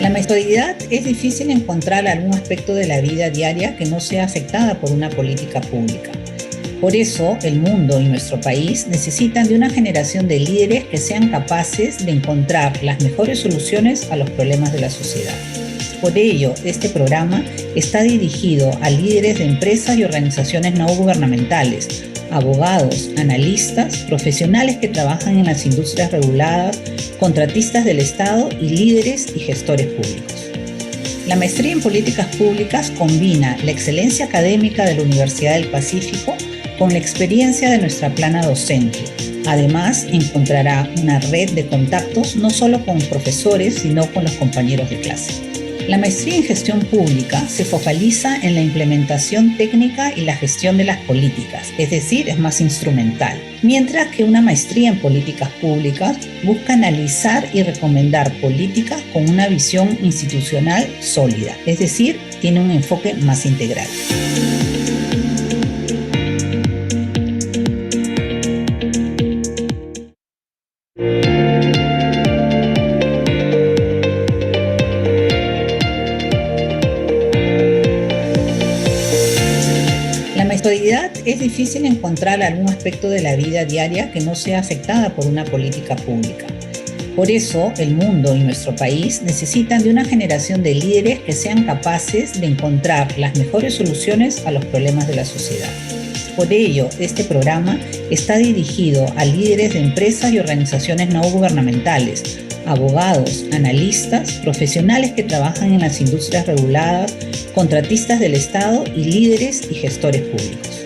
En la actualidad es difícil encontrar algún aspecto de la vida diaria que no sea afectada por una política pública. Por eso, el mundo y nuestro país necesitan de una generación de líderes que sean capaces de encontrar las mejores soluciones a los problemas de la sociedad. Por ello, este programa está dirigido a líderes de empresas y organizaciones no gubernamentales, abogados, analistas, profesionales que trabajan en las industrias reguladas, contratistas del Estado y líderes y gestores públicos. La maestría en políticas públicas combina la excelencia académica de la Universidad del Pacífico con la experiencia de nuestra plana docente. Además, encontrará una red de contactos no solo con profesores, sino con los compañeros de clase. La maestría en gestión pública se focaliza en la implementación técnica y la gestión de las políticas, es decir, es más instrumental. Mientras que una maestría en políticas públicas busca analizar y recomendar políticas con una visión institucional sólida, es decir, tiene un enfoque más integral. En la actualidad es difícil encontrar algún aspecto de la vida diaria que no sea afectada por una política pública. Por eso, el mundo y nuestro país necesitan de una generación de líderes que sean capaces de encontrar las mejores soluciones a los problemas de la sociedad. Por ello, este programa está dirigido a líderes de empresas y organizaciones no gubernamentales, abogados, analistas, profesionales que trabajan en las industrias reguladas, contratistas del Estado y líderes y gestores públicos.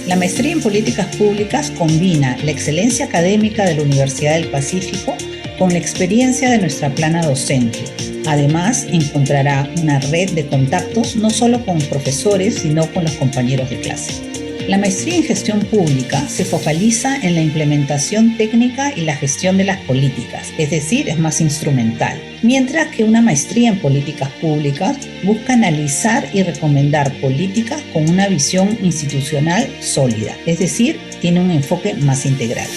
La maestría en políticas públicas combina la excelencia académica de la Universidad del Pacífico con la experiencia de nuestra plana docente. Además, encontrará una red de contactos no solo con profesores, sino con los compañeros de clase. La maestría en gestión pública se focaliza en la implementación técnica y la gestión de las políticas, es decir, es más instrumental. mientras que una maestría en políticas públicas busca analizar y recomendar políticas con una visión institucional sólida, es decir, tiene un enfoque más integral.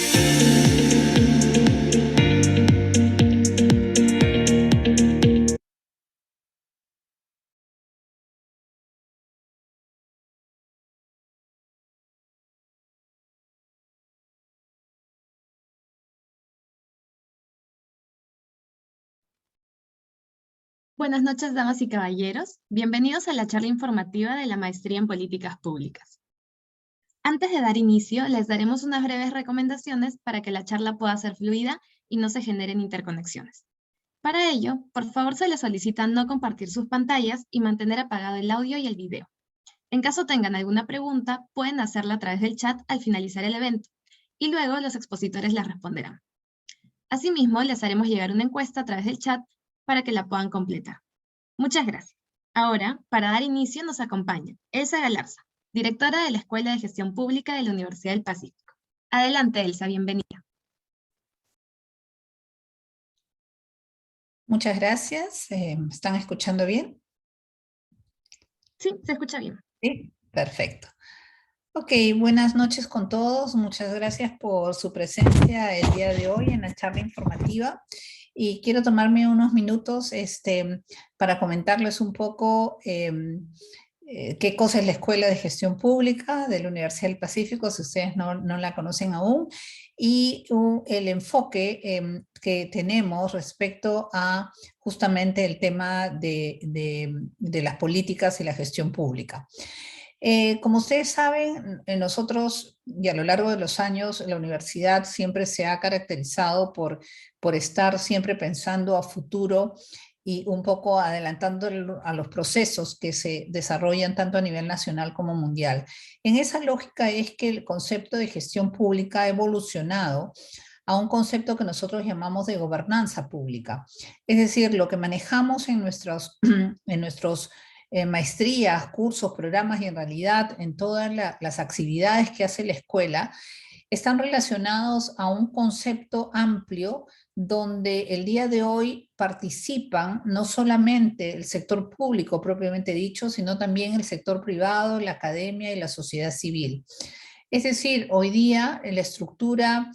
Buenas noches, damas y caballeros. Bienvenidos a la charla informativa de la Maestría en Políticas Públicas. Antes de dar inicio, les daremos unas breves recomendaciones para que la charla pueda ser fluida y no se generen interconexiones. Para ello, por favor se les solicita no compartir sus pantallas y mantener apagado el audio y el video. En caso tengan alguna pregunta, pueden hacerla a través del chat al finalizar el evento, y luego los expositores las responderán. Asimismo, les haremos llegar una encuesta a través del chat para que la puedan completar. Muchas gracias. Ahora, para dar inicio, nos acompaña Elsa Galarza, directora de la Escuela de Gestión Pública de la Universidad del Pacífico. Adelante, Elsa, bienvenida. Muchas gracias. ¿Me están escuchando bien? Sí, se escucha bien. Sí, perfecto. Ok, buenas noches con todos. Muchas gracias por su presencia el día de hoy en la charla informativa. Y quiero tomarme unos minutos para comentarles un poco qué cosa es la Escuela de Gestión Pública de la Universidad del Pacífico, si ustedes no la conocen aún, y el enfoque que tenemos respecto a justamente el tema de las políticas y la gestión pública. Como ustedes saben, nosotros y a lo largo de los años la universidad siempre se ha caracterizado por estar siempre pensando a futuro y un poco adelantando a los procesos que se desarrollan tanto a nivel nacional como mundial. En esa lógica es que el concepto de gestión pública ha evolucionado a un concepto que nosotros llamamos de gobernanza pública. Es decir, lo que manejamos en nuestros maestrías, cursos, programas y en realidad en todas las actividades que hace la escuela, están relacionados a un concepto amplio donde el día de hoy participan no solamente el sector público propiamente dicho, sino también el sector privado, la academia y la sociedad civil. Es decir, hoy día la estructura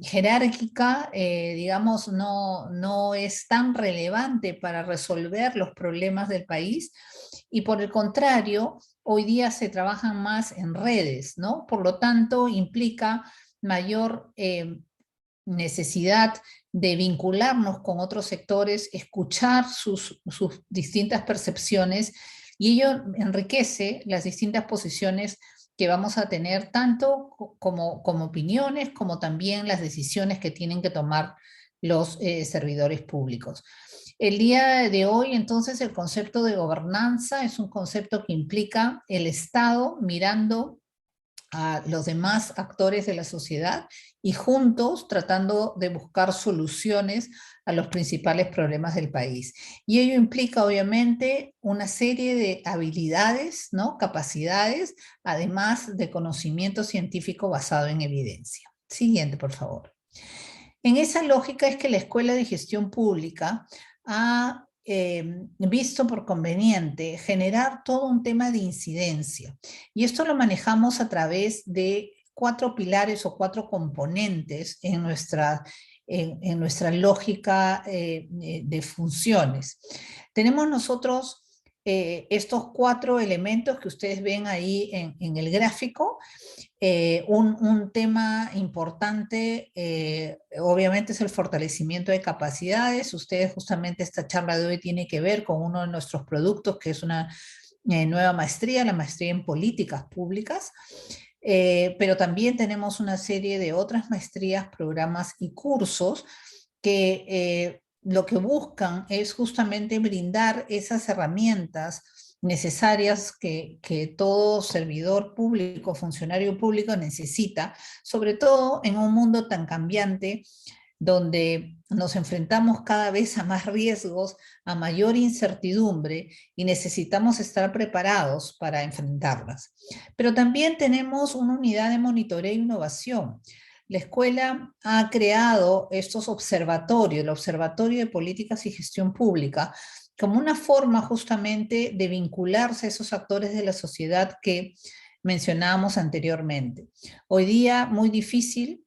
jerárquica, digamos, no es tan relevante para resolver los problemas del país y por el contrario, hoy día se trabajan más en redes, ¿no? Por lo tanto, implica mayor necesidad de vincularnos con otros sectores, escuchar sus distintas percepciones y ello enriquece las distintas posiciones que vamos a tener tanto como opiniones, como también las decisiones que tienen que tomar los servidores públicos. El día de hoy, entonces, el concepto de gobernanza es un concepto que implica el Estado mirando a los demás actores de la sociedad y juntos tratando de buscar soluciones a los principales problemas del país. Y ello implica obviamente una serie de habilidades, ¿no? Capacidades, además de conocimiento científico basado en evidencia. Siguiente, por favor. En esa lógica es que la Escuela de Gestión Pública ha visto por conveniente generar todo un tema de incidencia. Y esto lo manejamos a través de 4 pilares o 4 componentes en nuestra lógica de funciones. Tenemos nosotros estos 4 elementos que ustedes ven ahí en el gráfico. Un tema importante, obviamente, es el fortalecimiento de capacidades. Ustedes, justamente, esta charla de hoy tiene que ver con uno de nuestros productos, que es una nueva maestría, la maestría en políticas públicas. Pero también tenemos una serie de otras maestrías, programas y cursos que lo que buscan es justamente brindar esas herramientas necesarias que todo servidor público, funcionario público necesita, sobre todo en un mundo tan cambiante donde nos enfrentamos cada vez a más riesgos, a mayor incertidumbre y necesitamos estar preparados para enfrentarlas. Pero también tenemos una unidad de monitoreo e innovación. la escuela ha creado estos observatorios, el Observatorio de Políticas y Gestión Pública, como una forma justamente de vincularse a esos actores de la sociedad que mencionábamos anteriormente. Hoy día muy difícil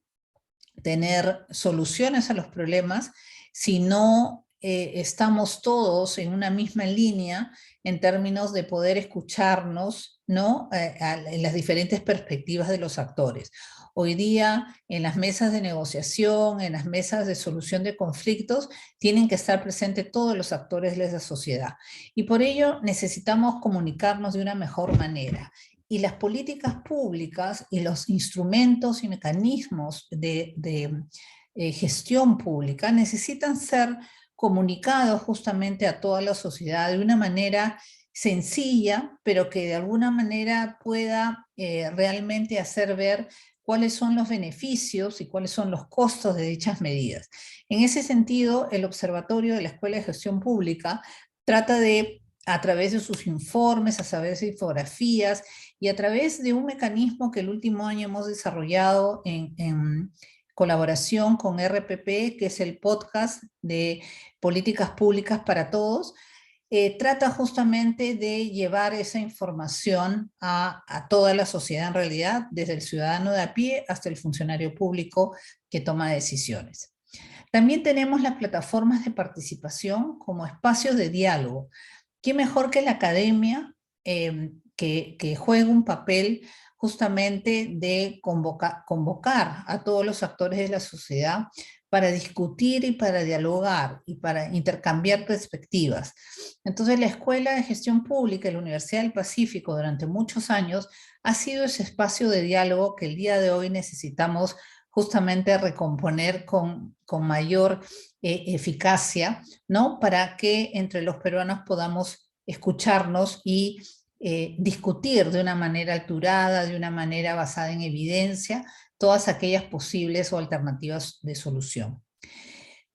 tener soluciones a los problemas si no estamos todos en una misma línea en términos de poder escucharnos, ¿no? En las diferentes perspectivas de los actores. Hoy día, en las mesas de negociación, en las mesas de solución de conflictos, tienen que estar presentes todos los actores de la sociedad. Y por ello necesitamos comunicarnos de una mejor manera. Y las políticas públicas y los instrumentos y mecanismos de gestión pública necesitan ser comunicados justamente a toda la sociedad de una manera sencilla, pero que de alguna manera pueda realmente hacer ver cuáles son los beneficios y cuáles son los costos de dichas medidas. En ese sentido, el Observatorio de la Escuela de Gestión Pública trata de, a través de sus informes, a través de infografías y a través de un mecanismo que el último año hemos desarrollado en colaboración con RPP, que es el podcast de Políticas Públicas para Todos, trata justamente de llevar esa información a toda la sociedad en realidad, desde el ciudadano de a pie hasta el funcionario público que toma decisiones. También tenemos las plataformas de participación como espacios de diálogo. ¿Qué mejor que la academia que juegue un papel justamente de convocar a todos los actores de la sociedad para discutir y para dialogar y para intercambiar perspectivas? Entonces, la Escuela de Gestión Pública y la Universidad del Pacífico durante muchos años ha sido ese espacio de diálogo que el día de hoy necesitamos justamente recomponer con mayor eficacia, ¿no? Para que entre los peruanos podamos escucharnos y discutir de una manera alturada, de una manera basada en evidencia, todas aquellas posibles o alternativas de solución.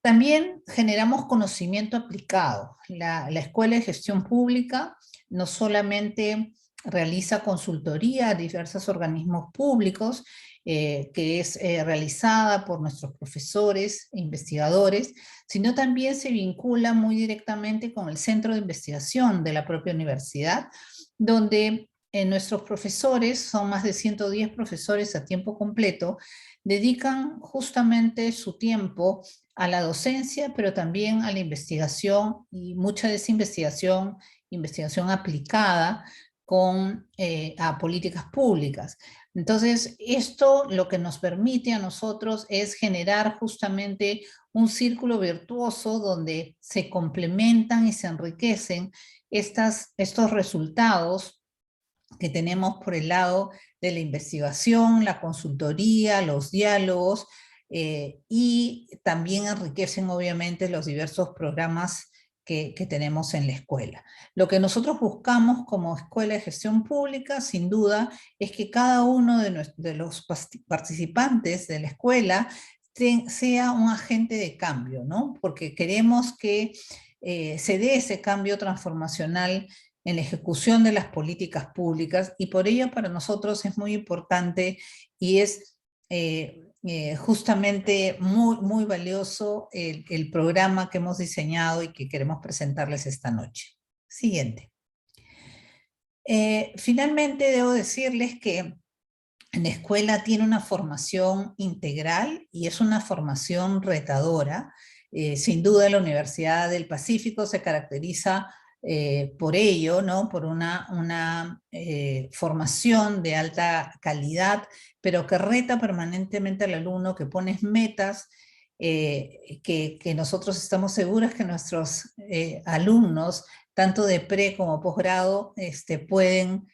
También generamos conocimiento aplicado. La Escuela de Gestión Pública no solamente realiza consultoría a diversos organismos públicos, que es realizada por nuestros profesores e investigadores, sino también se vincula muy directamente con el centro de investigación de la propia universidad, donde nuestros profesores, son más de 110 profesores a tiempo completo, dedican justamente su tiempo a la docencia, pero también a la investigación, y mucha de esa investigación, investigación aplicada a políticas públicas. Entonces, esto lo que nos permite a nosotros es generar justamente un círculo virtuoso donde se complementan y se enriquecen estos resultados que tenemos por el lado de la investigación, la consultoría, los diálogos, y también enriquecen obviamente los diversos programas que tenemos en la escuela. Lo que nosotros buscamos como Escuela de Gestión Pública, sin duda, es que cada uno de los participantes de la escuela sea un agente de cambio, ¿no? Porque queremos que se dé ese cambio transformacional en la ejecución de las políticas públicas, y por ello para nosotros es muy importante y es justamente muy valioso el programa que hemos diseñado y que queremos presentarles esta noche. Siguiente. Finalmente debo decirles que la escuela tiene una formación integral y es una formación retadora. Sin duda la Universidad del Pacífico se caracteriza por ello, ¿no? Por una formación de alta calidad, pero que reta permanentemente al alumno, que pone metas que nosotros estamos seguros que nuestros alumnos, tanto de pre como posgrado, pueden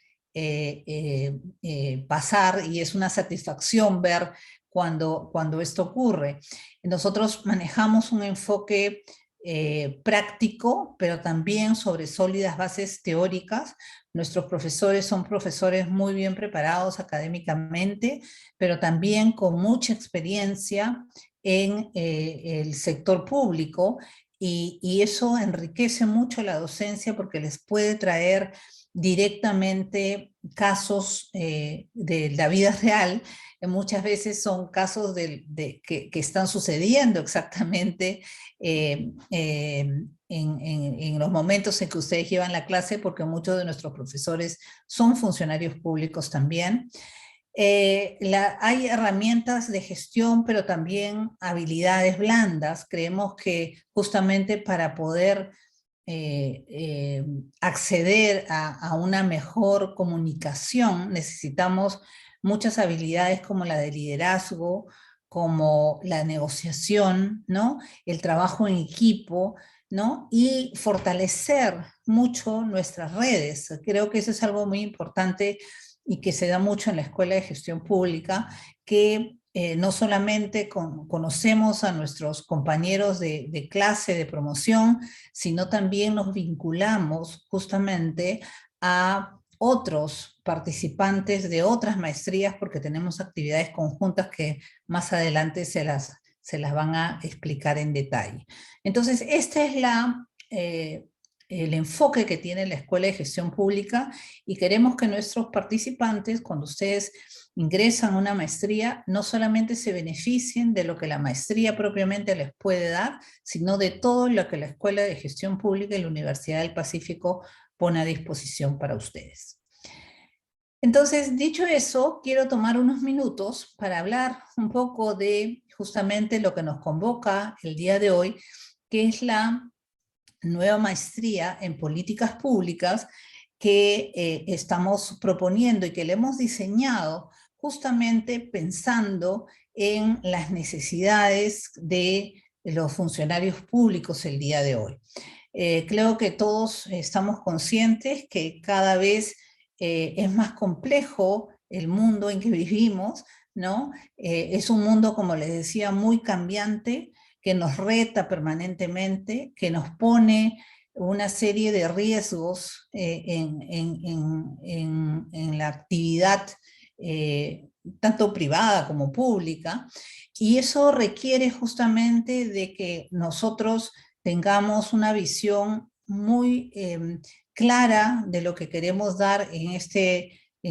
pasar, y es una satisfacción ver cuando esto ocurre. Nosotros manejamos un enfoque práctico, pero también sobre sólidas bases teóricas. Nuestros profesores son profesores muy bien preparados académicamente, pero también con mucha experiencia en el sector público, y eso enriquece mucho la docencia porque les puede traer directamente casos de la vida real, muchas veces son casos que están sucediendo exactamente en los momentos en que ustedes llevan la clase, porque muchos de nuestros profesores son funcionarios públicos también. Hay herramientas de gestión, pero también habilidades blandas. Creemos que justamente para poder acceder a una mejor comunicación necesitamos muchas habilidades como la de liderazgo, como la negociación, ¿no? El trabajo en equipo, ¿no? Y fortalecer mucho nuestras redes. Creo que eso es algo muy importante y que se da mucho en la Escuela de Gestión Pública, que no solamente conocemos a nuestros compañeros de clase, de promoción, sino también nos vinculamos justamente a otros participantes de otras maestrías, porque tenemos actividades conjuntas que más adelante se las van a explicar en detalle. Entonces, este es el enfoque que tiene la Escuela de Gestión Pública, y queremos que nuestros participantes, cuando ustedes ingresan a una maestría, no solamente se beneficien de lo que la maestría propiamente les puede dar, sino de todo lo que la Escuela de Gestión Pública y la Universidad del Pacífico pone a disposición para ustedes. Entonces, dicho eso, quiero tomar unos minutos para hablar un poco de justamente lo que nos convoca el día de hoy, que es la nueva maestría en políticas públicas que estamos proponiendo y que le hemos diseñado justamente pensando en las necesidades de los funcionarios públicos el día de hoy. Creo que todos estamos conscientes que cada vez es más complejo el mundo en que vivimos, ¿no? Es un mundo, como les decía, muy cambiante, que nos reta permanentemente, que nos pone una serie de riesgos en la actividad tanto privada como pública, y eso requiere justamente de que nosotros tengamos una visión muy clara de lo que queremos dar en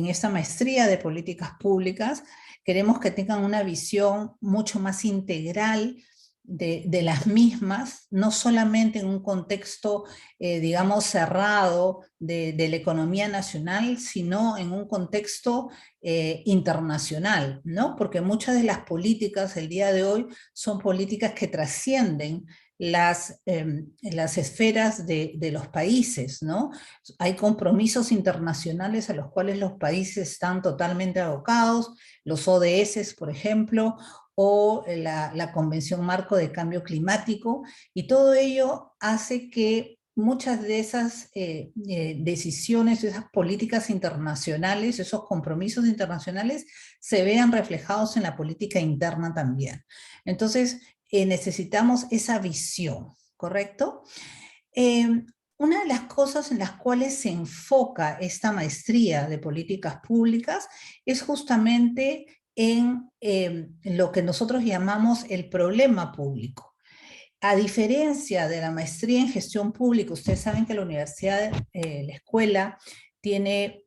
esta maestría de políticas públicas. Queremos que tengan una visión mucho más integral de las mismas, no solamente en un contexto, digamos, cerrado de la economía nacional, sino en un contexto internacional, ¿no? Porque muchas de las políticas el día de hoy son políticas que trascienden las esferas de los países, ¿no? Hay compromisos internacionales a los cuales los países están totalmente abocados, los ODS, por ejemplo, o la Convención Marco de Cambio Climático, y todo ello hace que muchas de esas decisiones, esas políticas internacionales, esos compromisos internacionales se vean reflejados en la política interna también. Entonces, necesitamos esa visión, ¿correcto? Una de las cosas en las cuales se enfoca esta maestría de políticas públicas es justamente en lo que nosotros llamamos el problema público. A diferencia de la maestría en gestión pública, ustedes saben que la universidad, la escuela, tiene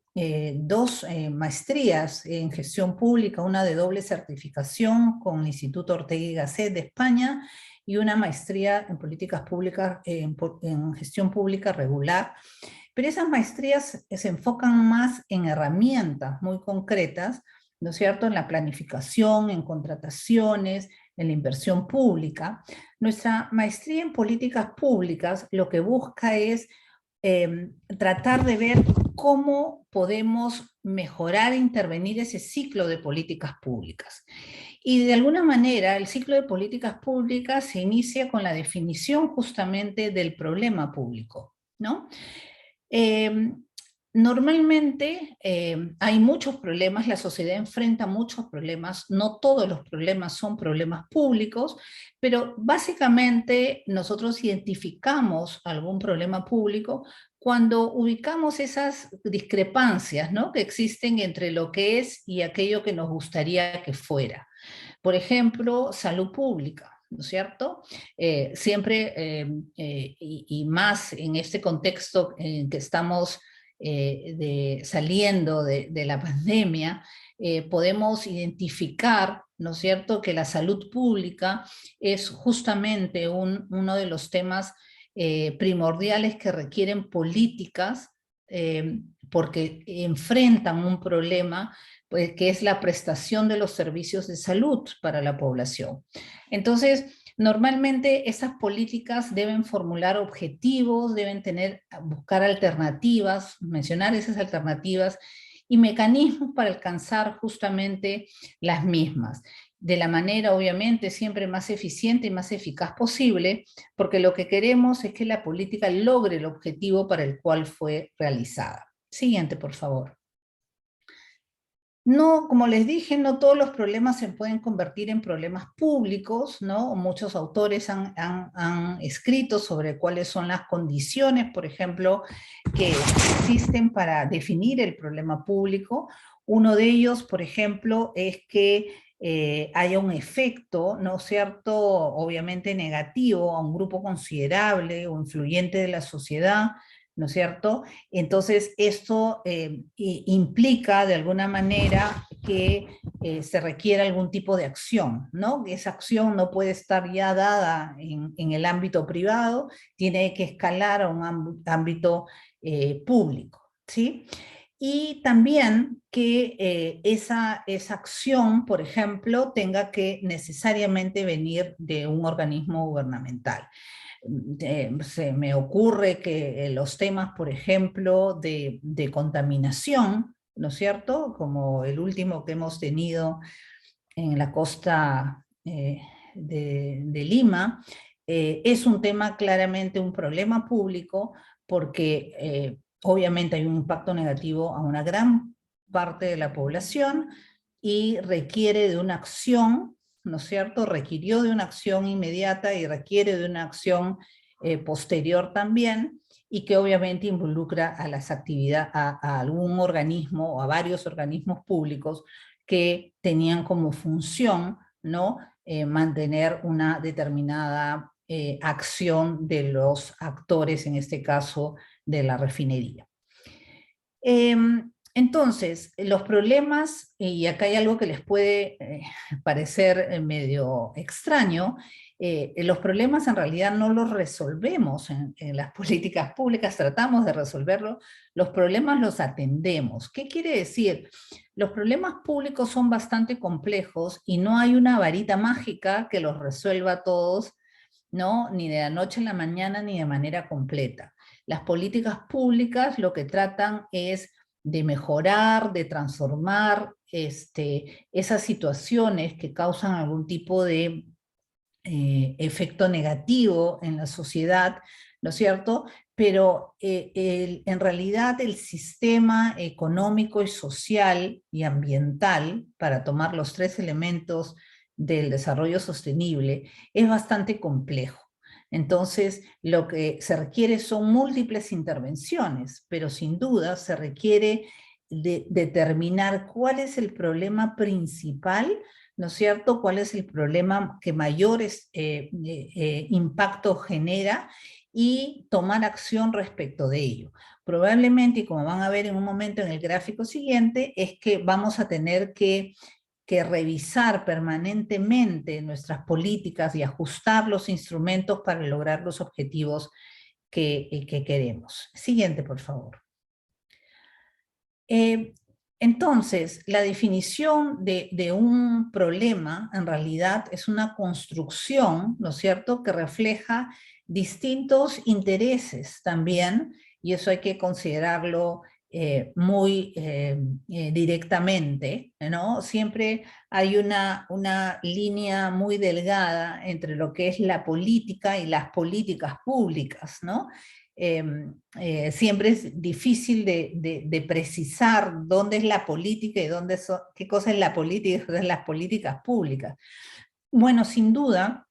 dos maestrías en gestión pública, una de doble certificación con el Instituto Ortega y Gasset de España, y una maestría en políticas públicas, en gestión pública regular. Pero esas maestrías se enfocan más en herramientas muy concretas, ¿no es cierto?, en la planificación, en contrataciones, en la inversión pública. Nuestra maestría en políticas públicas lo que busca es tratar de ver cómo podemos mejorar e intervenir ese ciclo de políticas públicas. Y de alguna manera el ciclo de políticas públicas se inicia con la definición justamente del problema público, ¿no? Normalmente hay muchos problemas, la sociedad enfrenta muchos problemas, no todos los problemas son problemas públicos, pero básicamente nosotros identificamos algún problema público cuando ubicamos esas discrepancias, ¿no?, que existen entre lo que es y aquello que nos gustaría que fuera. Por ejemplo, salud pública, ¿no es cierto? Siempre, y más en este contexto en que estamos saliendo de la pandemia, podemos identificar, ¿no es cierto?, que la salud pública es justamente uno de los temas primordiales que requieren políticas porque enfrentan un problema pues, que es la prestación de los servicios de salud para la población. Entonces, normalmente esas políticas deben formular objetivos, deben buscar alternativas, mencionar esas alternativas y mecanismos para alcanzar justamente las mismas, de la manera obviamente siempre más eficiente y más eficaz posible, porque lo que queremos es que la política logre el objetivo para el cual fue realizada. Siguiente, por favor. No, como les dije, no todos los problemas se pueden convertir en problemas públicos, ¿no? Muchos autores han escrito sobre cuáles son las condiciones, por ejemplo, que existen para definir el problema público. Uno de ellos, por ejemplo, es que haya un efecto, ¿no es cierto?, obviamente negativo a un grupo considerable o influyente de la sociedad, ¿no es cierto? Entonces, esto implica de alguna manera que se requiere algún tipo de acción, ¿no? Esa acción no puede estar ya dada en el ámbito privado, tiene que escalar a un ámbito público, ¿sí? Y también que esa acción, por ejemplo, tenga que necesariamente venir de un organismo gubernamental. Se me ocurre que los temas, por ejemplo, de contaminación, ¿no es cierto?, como el último que hemos tenido en la costa de Lima, es un tema claramente un problema público porque obviamente hay un impacto negativo a una gran parte de la población y requiere de una acción, ¿no es cierto?, requirió de una acción inmediata y requiere de una acción posterior también, y que obviamente involucra a las actividades, a algún organismo o a varios organismos públicos que tenían como función, ¿no?, mantener una determinada acción de los actores, en este caso de la refinería. Entonces, los problemas, y acá hay algo que les puede parecer medio extraño, los problemas en realidad no los resolvemos en las políticas públicas, tratamos de resolverlos, los problemas los atendemos. ¿Qué quiere decir? Los problemas públicos son bastante complejos y no hay una varita mágica que los resuelva todos, ¿no?, ni de la noche a la mañana ni de manera completa. Las políticas públicas lo que tratan es de mejorar, de transformar esas situaciones que causan algún tipo de efecto negativo en la sociedad, ¿no es cierto? Pero en realidad el sistema económico y social y ambiental, para tomar los tres elementos del desarrollo sostenible, es bastante complejo. Entonces, lo que se requiere son múltiples intervenciones, pero sin duda se requiere determinar cuál es el problema principal, ¿no es cierto?, cuál es el problema que mayores impacto genera y tomar acción respecto de ello. Probablemente, y como van a ver en un momento en el gráfico siguiente, es que vamos a tener que revisar permanentemente nuestras políticas y ajustar los instrumentos para lograr los objetivos que queremos. Siguiente, por favor. Entonces, la definición de un problema, en realidad, es una construcción, ¿no es cierto?, que refleja distintos intereses también, y eso hay que considerarlo muy directamente, ¿no? Siempre hay una línea muy delgada entre lo que es la política y las políticas públicas, ¿no? Siempre es difícil de precisar dónde es la política y qué cosa es la política y qué son las políticas públicas. Bueno, sin duda,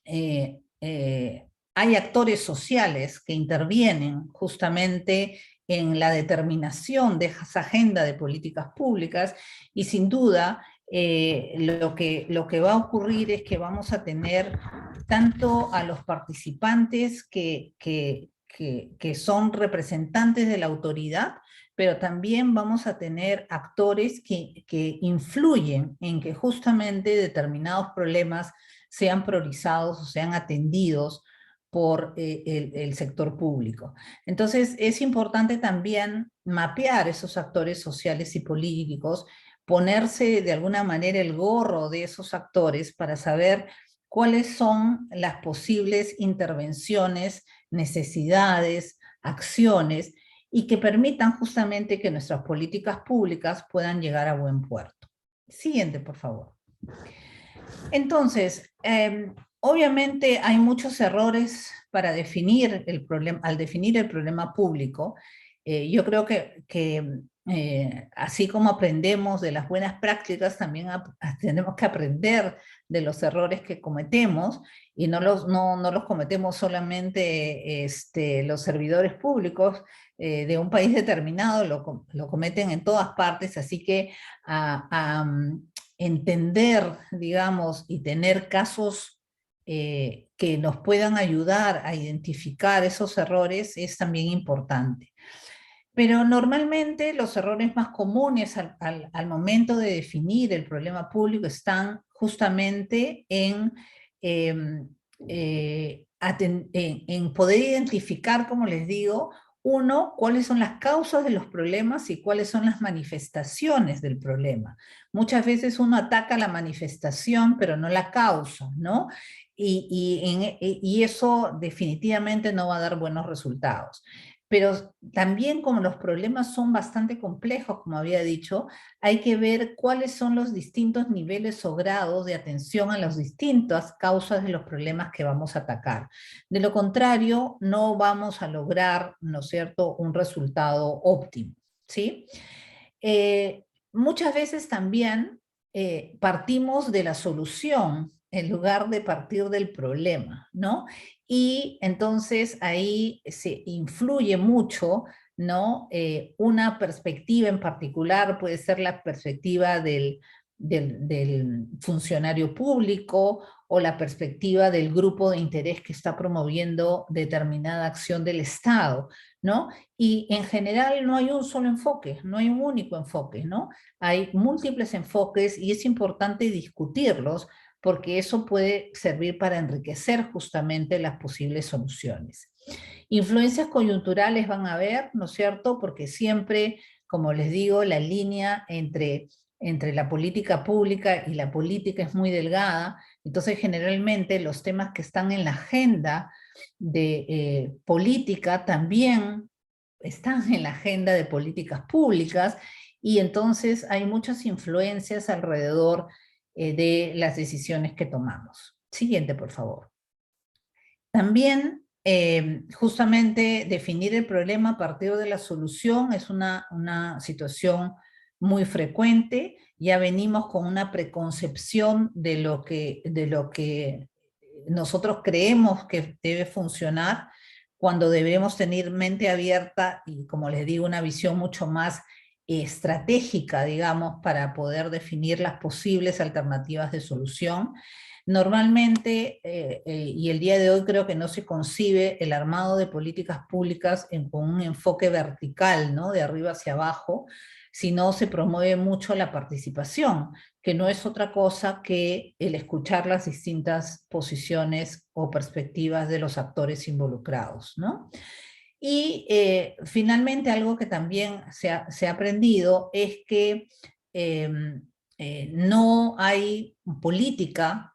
hay actores sociales que intervienen justamente en la determinación de esa agenda de políticas públicas, y sin duda lo que va a ocurrir es que vamos a tener tanto a los participantes que que son representantes de la autoridad, pero también vamos a tener actores que influyen en que justamente determinados problemas sean priorizados o sean atendidos por el sector público. Entonces, es importante también mapear esos actores sociales y políticos, ponerse de alguna manera el gorro de esos actores para saber cuáles son las posibles intervenciones, necesidades, acciones, y que permitan justamente que nuestras políticas públicas puedan llegar a buen puerto. Siguiente, por favor. Entonces, obviamente hay muchos errores para definir el problema, al definir el problema público. Yo creo que así como aprendemos de las buenas prácticas, también tenemos que aprender de los errores que cometemos, y no los cometemos solamente los servidores públicos de un país determinado, lo cometen en todas partes, así que entender, digamos, y tener casos que nos puedan ayudar a identificar esos errores es también importante. Pero normalmente los errores más comunes al momento de definir el problema público están justamente en poder identificar, como les digo, uno, cuáles son las causas de los problemas y cuáles son las manifestaciones del problema. Muchas veces uno ataca la manifestación, pero no la causa, ¿no? Y eso definitivamente no va a dar buenos resultados. Pero también, como los problemas son bastante complejos, como había dicho, hay que ver cuáles son los distintos niveles o grados de atención a las distintas causas de los problemas que vamos a atacar. De lo contrario, no vamos a lograr, ¿no es cierto?, un resultado óptimo, ¿sí? Muchas veces también partimos de la solución en lugar de partir del problema, ¿no? Y entonces ahí se influye mucho, ¿no? Una perspectiva en particular puede ser la perspectiva del funcionario público o la perspectiva del grupo de interés que está promoviendo determinada acción del Estado, ¿no? Y en general no hay un solo enfoque, no hay un único enfoque, ¿no? Hay múltiples enfoques y es importante discutirlos porque eso puede servir para enriquecer justamente las posibles soluciones. Influencias coyunturales van a haber, ¿no es cierto? Porque siempre, como les digo, la línea entre la política pública y la política es muy delgada, entonces generalmente los temas que están en la agenda de política también están en la agenda de políticas públicas, y entonces hay muchas influencias alrededor de las decisiones que tomamos. Siguiente, por favor. También, justamente, definir el problema a partir de la solución es una situación muy frecuente. Ya venimos con una preconcepción de lo que nosotros creemos que debe funcionar, cuando debemos tener mente abierta y, como les digo, una visión mucho más estratégica, digamos, para poder definir las posibles alternativas de solución. Normalmente, y el día de hoy creo que no se concibe el armado de políticas públicas con un enfoque vertical, ¿no? De arriba hacia abajo, sino se promueve mucho la participación, que no es otra cosa que el escuchar las distintas posiciones o perspectivas de los actores involucrados, ¿no? Y finalmente, algo que también se ha aprendido es que no hay política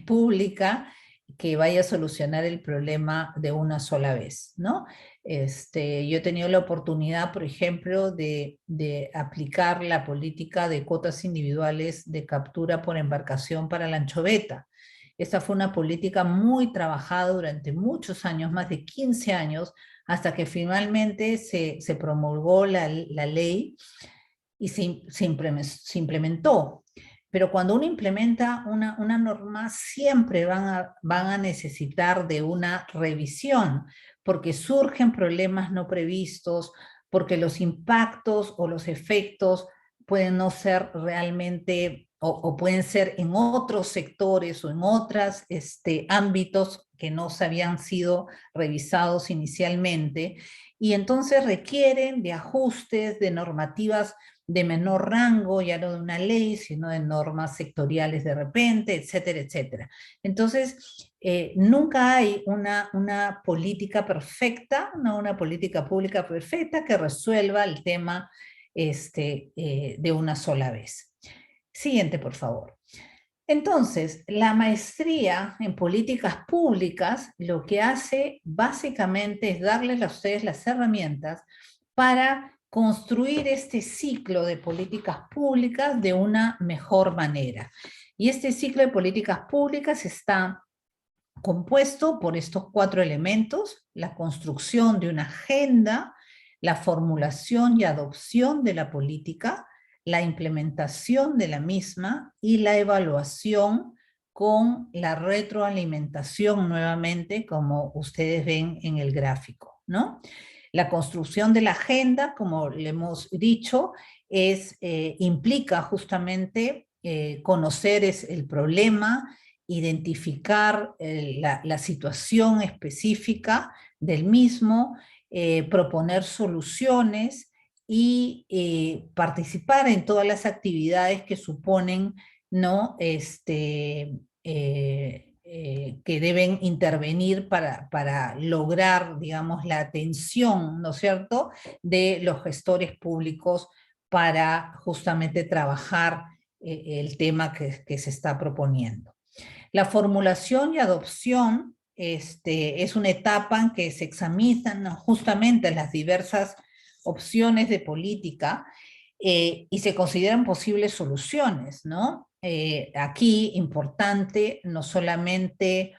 pública que vaya a solucionar el problema de una sola vez, ¿no? Yo he tenido la oportunidad, por ejemplo, de aplicar la política de cuotas individuales de captura por embarcación para la anchoveta. Esta fue una política muy trabajada durante muchos años, más de 15 años, hasta que finalmente se promulgó la ley y se implementó. Pero cuando uno implementa una norma, siempre van a necesitar de una revisión, porque surgen problemas no previstos, porque los impactos o los efectos pueden no ser realmente, o pueden ser en otros sectores o en otros ámbitos que no se habían sido revisados inicialmente, y entonces requieren de ajustes, de normativas de menor rango, ya no de una ley, sino de normas sectoriales de repente, etcétera, etcétera. Entonces, nunca hay una política perfecta, no una política pública perfecta que resuelva el tema de una sola vez. Siguiente, por favor. Entonces, la maestría en políticas públicas lo que hace básicamente es darles a ustedes las herramientas para construir este ciclo de políticas públicas de una mejor manera. Y este ciclo de políticas públicas está compuesto por estos 4 elementos: la construcción de una agenda, la formulación y adopción de la política, la implementación de la misma y la evaluación con la retroalimentación nuevamente, como ustedes ven en el gráfico, ¿no? La construcción de la agenda, como le hemos dicho, implica justamente conocer el problema, identificar la situación específica del mismo, proponer soluciones y participar en todas las actividades que suponen, ¿no? Que deben intervenir para lograr, digamos, la atención, ¿no es cierto?, de los gestores públicos para justamente trabajar el tema que se está proponiendo. La formulación y adopción es una etapa en que se examinan justamente las diversas opciones de política y se consideran posibles soluciones, ¿no? Aquí importante no solamente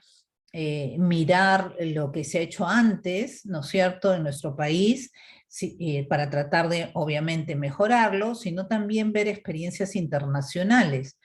mirar lo que se ha hecho antes, ¿no es cierto?, en nuestro país, para tratar de, obviamente, mejorarlo, sino también ver experiencias internacionales.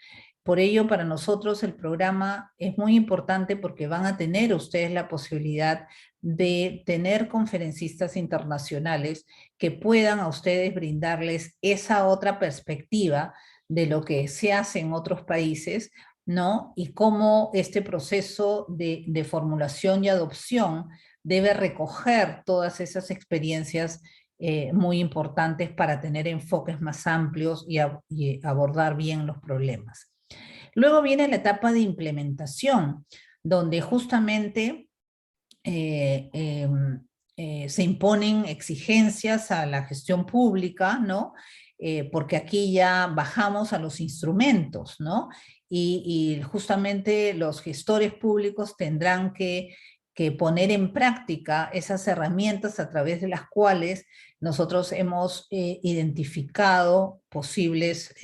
Por ello, para nosotros el programa es muy importante porque van a tener ustedes la posibilidad de tener conferencistas internacionales que puedan a ustedes brindarles esa otra perspectiva de lo que se hace en otros países, ¿no? Y cómo este proceso de formulación y adopción debe recoger todas esas experiencias muy importantes para tener enfoques más amplios y abordar bien los problemas. Luego viene la etapa de implementación, donde justamente se imponen exigencias a la gestión pública, ¿no? Porque aquí ya bajamos a los instrumentos, ¿no? Y justamente los gestores públicos tendrán que poner en práctica esas herramientas a través de las cuales nosotros hemos identificado posibles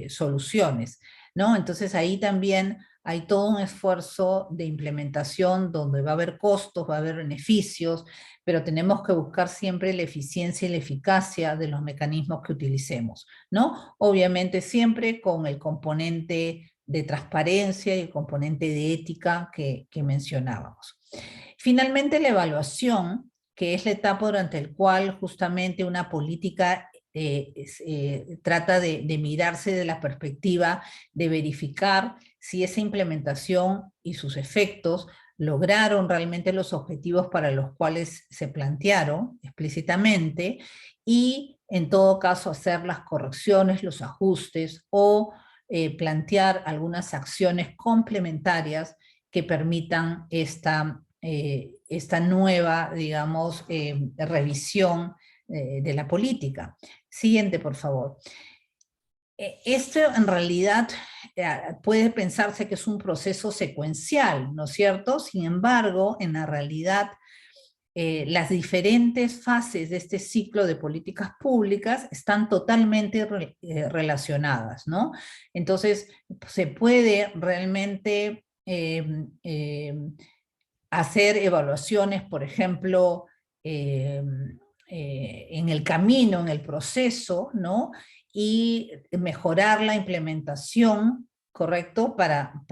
soluciones, ¿no? Entonces ahí también hay todo un esfuerzo de implementación donde va a haber costos, va a haber beneficios, pero tenemos que buscar siempre la eficiencia y la eficacia de los mecanismos que utilicemos, ¿no? Obviamente siempre con el componente de transparencia y el componente de ética que mencionábamos. Finalmente, la evaluación, que es la etapa durante la cual justamente una política trata de mirarse de la perspectiva de verificar si esa implementación y sus efectos lograron realmente los objetivos para los cuales se plantearon explícitamente y en todo caso hacer las correcciones, los ajustes o plantear algunas acciones complementarias que permitan esta nueva, digamos, revisión de la política. Siguiente, por favor. Esto en realidad puede pensarse que es un proceso secuencial, ¿no es cierto? Sin embargo, en la realidad, las diferentes fases de este ciclo de políticas públicas están totalmente relacionadas, ¿no? Entonces, se puede realmente hacer evaluaciones, por ejemplo, en el camino, en el proceso, ¿no? Y mejorar la implementación, ¿correcto? Para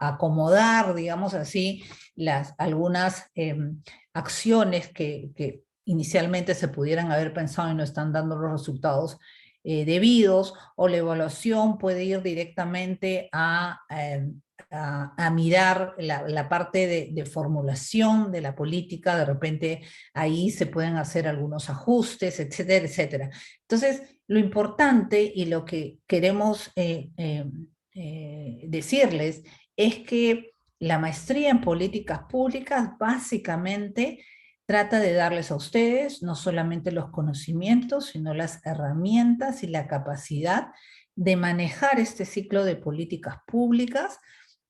acomodar, digamos así, algunas acciones que inicialmente se pudieran haber pensado y no están dando los resultados debidos, o la evaluación puede ir directamente a a mirar la parte de formulación de la política, de repente ahí se pueden hacer algunos ajustes, etcétera, etcétera. Entonces, lo importante y lo que queremos decirles es que la maestría en políticas públicas básicamente trata de darles a ustedes no solamente los conocimientos, sino las herramientas y la capacidad de manejar este ciclo de políticas públicas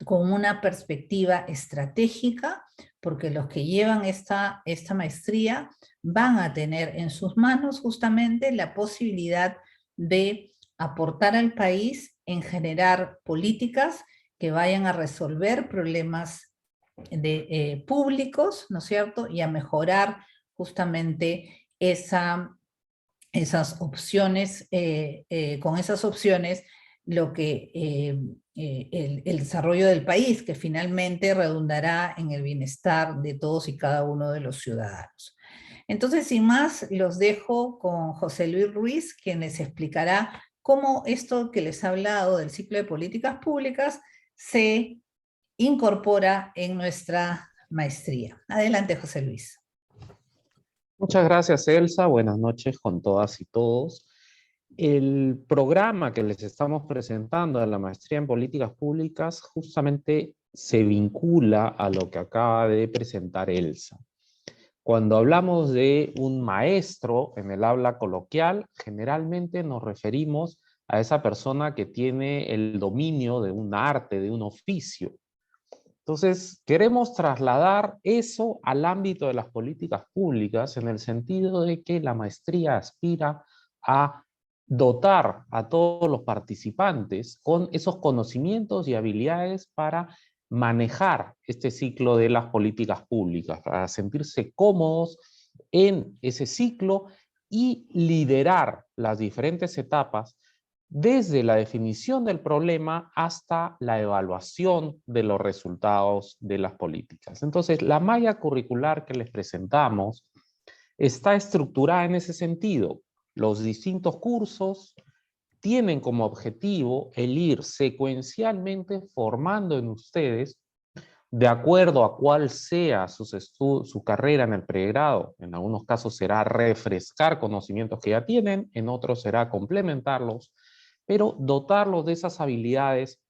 con una perspectiva estratégica, porque los que llevan esta maestría van a tener en sus manos justamente la posibilidad de aportar al país en generar políticas que vayan a resolver problemas públicos, ¿no es cierto? Y a mejorar justamente esas opciones, con esas opciones, lo que el desarrollo del país, que finalmente redundará en el bienestar de todos y cada uno de los ciudadanos. Entonces, sin más, los dejo con José Luis Ruiz, quien les explicará cómo esto que les he hablado del ciclo de políticas públicas se incorpora en nuestra maestría. Adelante, José Luis. Muchas gracias, Elsa. Buenas noches con todas y todos. El programa que les estamos presentando de la maestría en políticas públicas justamente se vincula a lo que acaba de presentar Elsa. Cuando hablamos de un maestro en el habla coloquial, generalmente nos referimos a esa persona que tiene el dominio de un arte, de un oficio. Entonces, queremos trasladar eso al ámbito de las políticas públicas en el sentido de que la maestría aspira a dotar a todos los participantes con esos conocimientos y habilidades para manejar este ciclo de las políticas públicas, para sentirse cómodos en ese ciclo y liderar las diferentes etapas desde la definición del problema hasta la evaluación de los resultados de las políticas. Entonces, la malla curricular que les presentamos está estructurada en ese sentido. Los distintos cursos tienen como objetivo el ir secuencialmente formando en ustedes, de acuerdo a cuál sea su carrera en el pregrado. En algunos casos será refrescar conocimientos que ya tienen, en otros será complementarlos, pero dotarlos de esas habilidades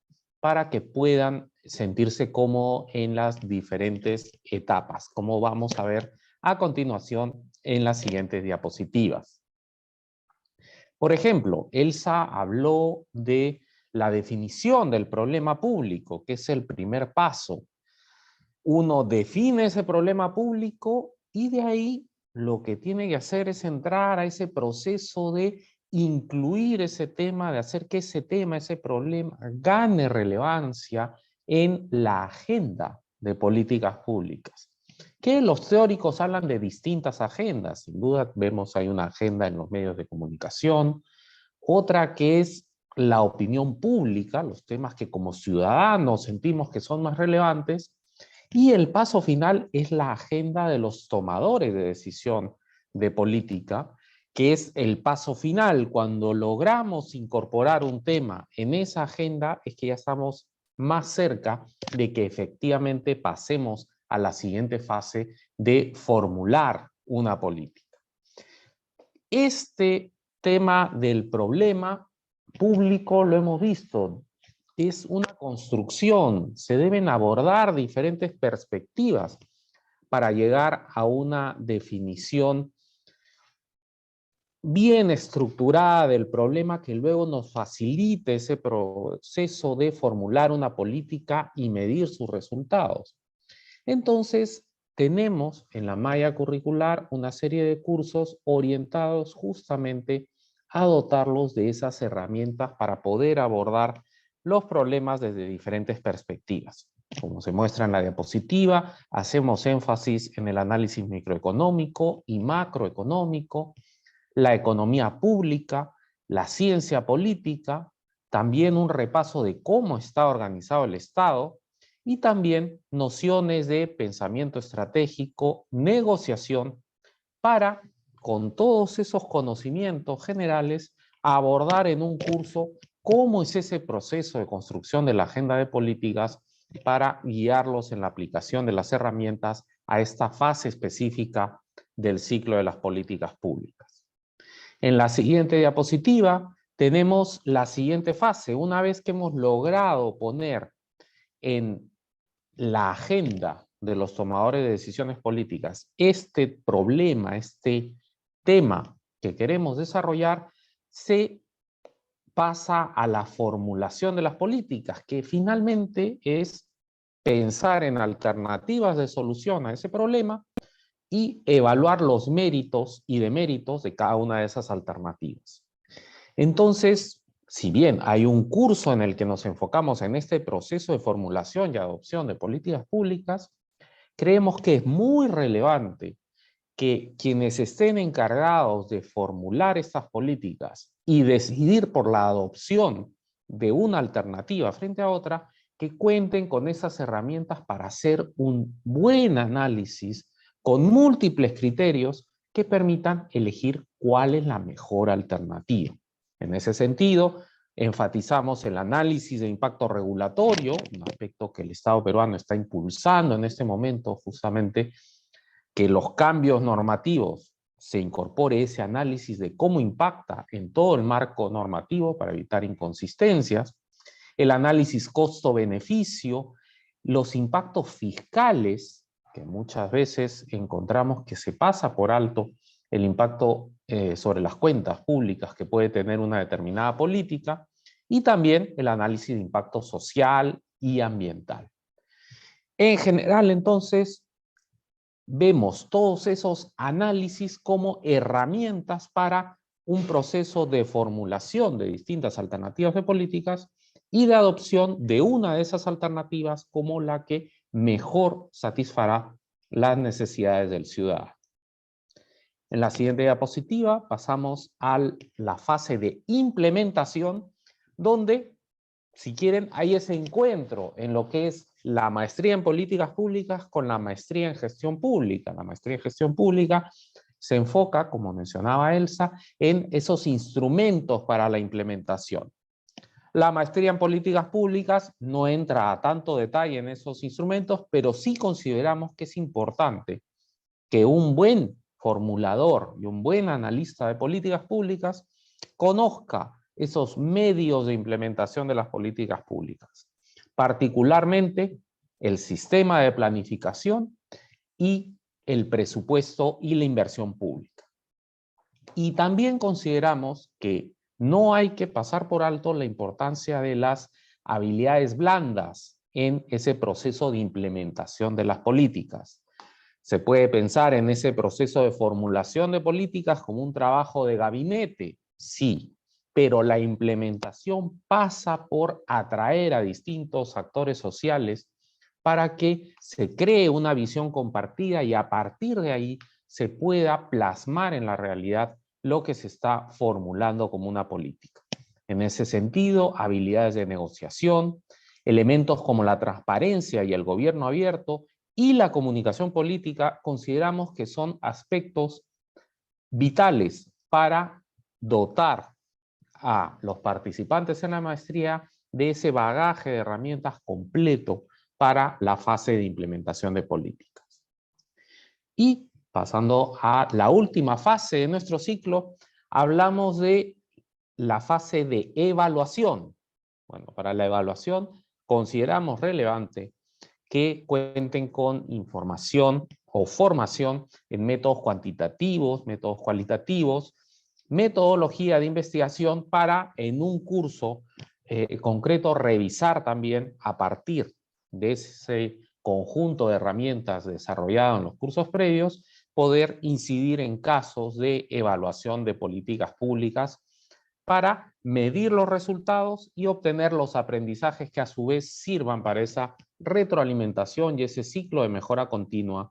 para que puedan sentirse cómodos en las diferentes etapas, como vamos a ver a continuación en las siguientes diapositivas. Por ejemplo, Elsa habló de la definición del problema público, que es el primer paso. Uno define ese problema público y de ahí lo que tiene que hacer es entrar a ese proceso de incluir ese tema, de hacer que ese tema, ese problema, gane relevancia en la agenda de políticas públicas. Que los teóricos hablan de distintas agendas, sin duda vemos hay una agenda en los medios de comunicación, otra que es la opinión pública, los temas que como ciudadanos sentimos que son más relevantes, y el paso final es la agenda de los tomadores de decisión de política, que es el paso final. Cuando logramos incorporar un tema en esa agenda, es que ya estamos más cerca de que efectivamente pasemos a la siguiente fase de formular una política. Este tema del problema público lo hemos visto, es una construcción, se deben abordar diferentes perspectivas para llegar a una definición bien estructurada del problema que luego nos facilite ese proceso de formular una política y medir sus resultados. Entonces, tenemos en la malla curricular una serie de cursos orientados justamente a dotarlos de esas herramientas para poder abordar los problemas desde diferentes perspectivas. Como se muestra en la diapositiva, hacemos énfasis en el análisis microeconómico y macroeconómico, la economía pública, la ciencia política, también un repaso de cómo está organizado el Estado y también nociones de pensamiento estratégico, negociación, para, con todos esos conocimientos generales, abordar en un curso cómo es ese proceso de construcción de la agenda de políticas para guiarlos en la aplicación de las herramientas a esta fase específica del ciclo de las políticas públicas. En la siguiente diapositiva tenemos la siguiente fase. Una vez que hemos logrado poner en la agenda de los tomadores de decisiones políticas este problema, este tema que queremos desarrollar, se pasa a la formulación de las políticas, que finalmente es pensar en alternativas de solución a ese problema y evaluar los méritos y deméritos de cada una de esas alternativas. Entonces, si bien hay un curso en el que nos enfocamos en este proceso de formulación y adopción de políticas públicas, creemos que es muy relevante que quienes estén encargados de formular estas políticas y decidir por la adopción de una alternativa frente a otra, que cuenten con esas herramientas para hacer un buen análisis con múltiples criterios que permitan elegir cuál es la mejor alternativa. En ese sentido, enfatizamos el análisis de impacto regulatorio, un aspecto que el Estado peruano está impulsando en este momento, justamente que los cambios normativos se incorpore ese análisis de cómo impacta en todo el marco normativo para evitar inconsistencias, el análisis costo-beneficio, los impactos fiscales, que muchas veces encontramos que se pasa por alto el impacto sobre las cuentas públicas que puede tener una determinada política, y también el análisis de impacto social y ambiental. En general, entonces, vemos todos esos análisis como herramientas para un proceso de formulación de distintas alternativas de políticas y de adopción de una de esas alternativas como la que mejor satisfará las necesidades del ciudadano. En la siguiente diapositiva pasamos a la fase de implementación, donde, si quieren, hay ese encuentro en lo que es la maestría en políticas públicas con la maestría en gestión pública. La maestría en gestión pública se enfoca, como mencionaba Elsa, en esos instrumentos para la implementación. La maestría en políticas públicas no entra a tanto detalle en esos instrumentos, pero sí consideramos que es importante que un buen formulador y un buen analista de políticas públicas conozca esos medios de implementación de las políticas públicas, particularmente el sistema de planificación y el presupuesto y la inversión pública. Y también consideramos que no hay que pasar por alto la importancia de las habilidades blandas en ese proceso de implementación de las políticas. Se puede pensar en ese proceso de formulación de políticas como un trabajo de gabinete, sí, pero la implementación pasa por atraer a distintos actores sociales para que se cree una visión compartida y a partir de ahí se pueda plasmar en la realidad lo que se está formulando como una política. En ese sentido, habilidades de negociación, elementos como la transparencia y el gobierno abierto y la comunicación política consideramos que son aspectos vitales para dotar a los participantes en la maestría de ese bagaje de herramientas completo para la fase de implementación de políticas. Y pasando a la última fase de nuestro ciclo, hablamos de la fase de evaluación. Bueno, para la evaluación consideramos relevante que cuenten con información o formación en métodos cuantitativos, métodos cualitativos, metodología de investigación para en un curso concreto revisar también a partir de ese conjunto de herramientas desarrollado en los cursos previos, poder incidir en casos de evaluación de políticas públicas para medir los resultados y obtener los aprendizajes que a su vez sirvan para esa retroalimentación y ese ciclo de mejora continua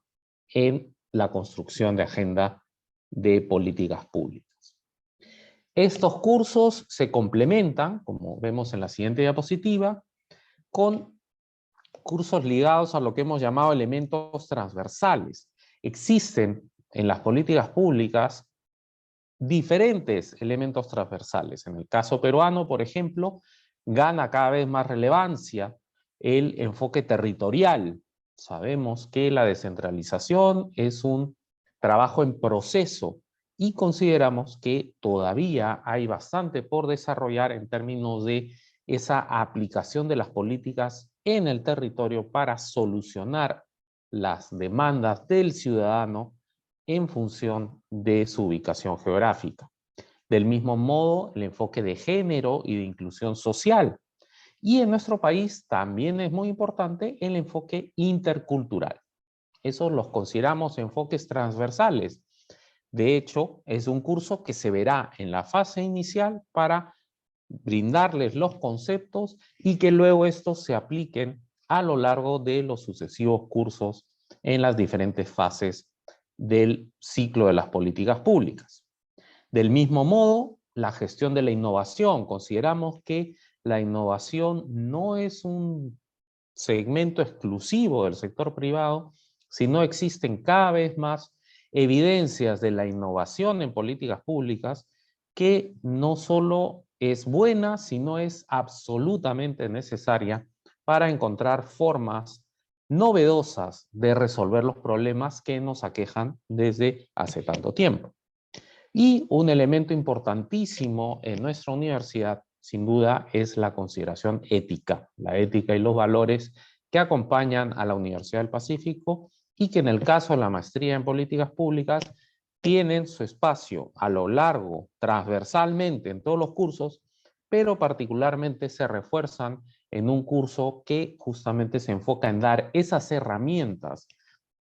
en la construcción de agenda de políticas públicas. Estos cursos se complementan, como vemos en la siguiente diapositiva, con cursos ligados a lo que hemos llamado elementos transversales. Existen en las políticas públicas diferentes elementos transversales. En el caso peruano, por ejemplo, gana cada vez más relevancia el enfoque territorial. Sabemos que la descentralización es un trabajo en proceso y consideramos que todavía hay bastante por desarrollar en términos de esa aplicación de las políticas en el territorio para solucionar las demandas del ciudadano en función de su ubicación geográfica. Del mismo modo, el enfoque de género y de inclusión social. Y en nuestro país también es muy importante el enfoque intercultural. Esos los consideramos enfoques transversales. De hecho, es un curso que se verá en la fase inicial para brindarles los conceptos y que luego estos se apliquen a lo largo de los sucesivos cursos en las diferentes fases del ciclo de las políticas públicas. Del mismo modo, la gestión de la innovación. Consideramos que la innovación no es un segmento exclusivo del sector privado, sino existen cada vez más evidencias de la innovación en políticas públicas que no solo es buena, sino es absolutamente necesaria para encontrar formas novedosas de resolver los problemas que nos aquejan desde hace tanto tiempo. Y un elemento importantísimo en nuestra universidad, sin duda, es la consideración ética, la ética y los valores que acompañan a la Universidad del Pacífico y que en el caso de la maestría en políticas públicas tienen su espacio a lo largo, transversalmente en todos los cursos, pero particularmente se refuerzan en un curso que justamente se enfoca en dar esas herramientas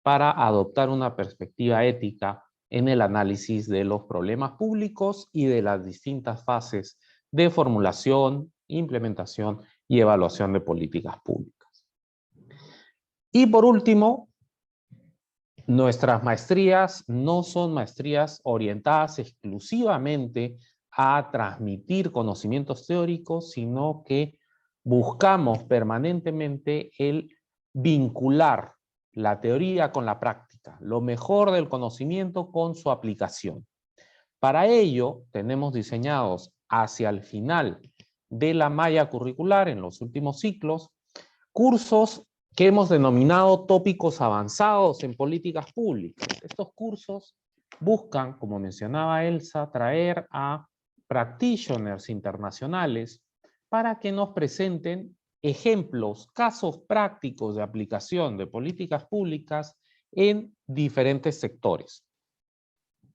para adoptar una perspectiva ética en el análisis de los problemas públicos y de las distintas fases de formulación, implementación y evaluación de políticas públicas. Y por último, nuestras maestrías no son maestrías orientadas exclusivamente a transmitir conocimientos teóricos, sino que buscamos permanentemente el vincular la teoría con la práctica, lo mejor del conocimiento con su aplicación. Para ello, tenemos diseñados hacia el final de la malla curricular, en los últimos ciclos, cursos que hemos denominado tópicos avanzados en políticas públicas. Estos cursos buscan, como mencionaba Elsa, traer a practitioners internacionales para que nos presenten ejemplos, casos prácticos de aplicación de políticas públicas en diferentes sectores.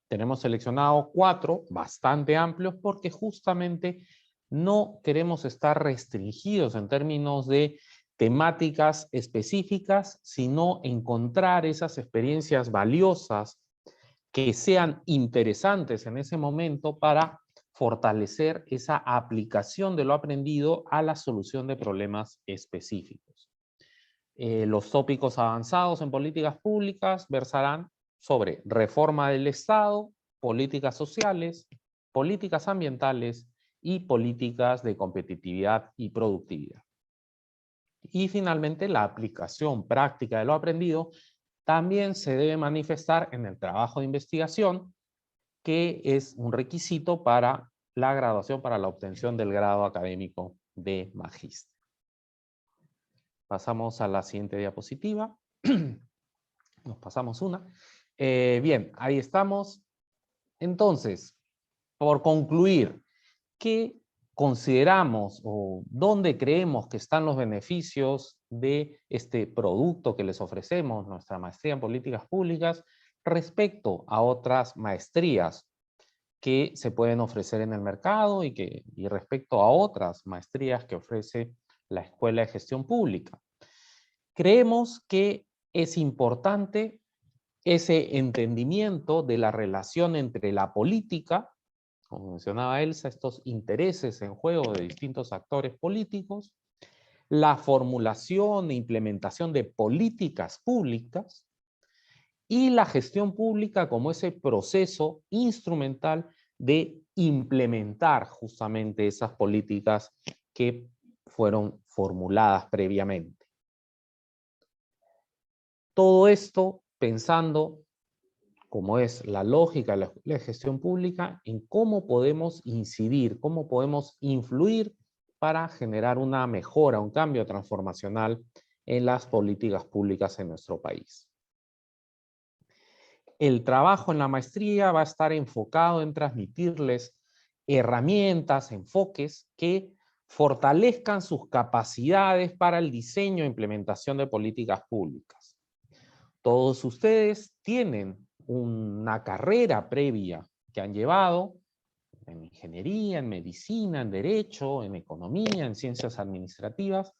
Tenemos seleccionado 4, bastante amplios, porque justamente no queremos estar restringidos en términos de temáticas específicas, sino encontrar esas experiencias valiosas que sean interesantes en ese momento para fortalecer esa aplicación de lo aprendido a la solución de problemas específicos. Los tópicos avanzados en políticas públicas versarán sobre reforma del Estado, políticas sociales, políticas ambientales y políticas de competitividad y productividad. Y finalmente, la aplicación práctica de lo aprendido también se debe manifestar en el trabajo de investigación, que es un requisito para la graduación, para la obtención del grado académico de magíster. Pasamos a la siguiente diapositiva. Nos pasamos una. Bien, ahí estamos. Entonces, por concluir, ¿qué consideramos o dónde creemos que están los beneficios de este producto que les ofrecemos, nuestra maestría en políticas públicas, respecto a otras maestrías que se pueden ofrecer en el mercado y respecto a otras maestrías que ofrece la Escuela de Gestión Pública? Creemos que es importante ese entendimiento de la relación entre la política, como mencionaba Elsa, estos intereses en juego de distintos actores políticos, la formulación e implementación de políticas públicas y la gestión pública como ese proceso instrumental de implementar justamente esas políticas que fueron formuladas previamente. Todo esto pensando, como es la lógica de la gestión pública, en cómo podemos incidir, cómo podemos influir para generar una mejora, un cambio transformacional en las políticas públicas en nuestro país. El trabajo en la maestría va a estar enfocado en transmitirles herramientas, enfoques que fortalezcan sus capacidades para el diseño e implementación de políticas públicas. Todos ustedes tienen una carrera previa que han llevado en ingeniería, en medicina, en derecho, en economía, en ciencias administrativas,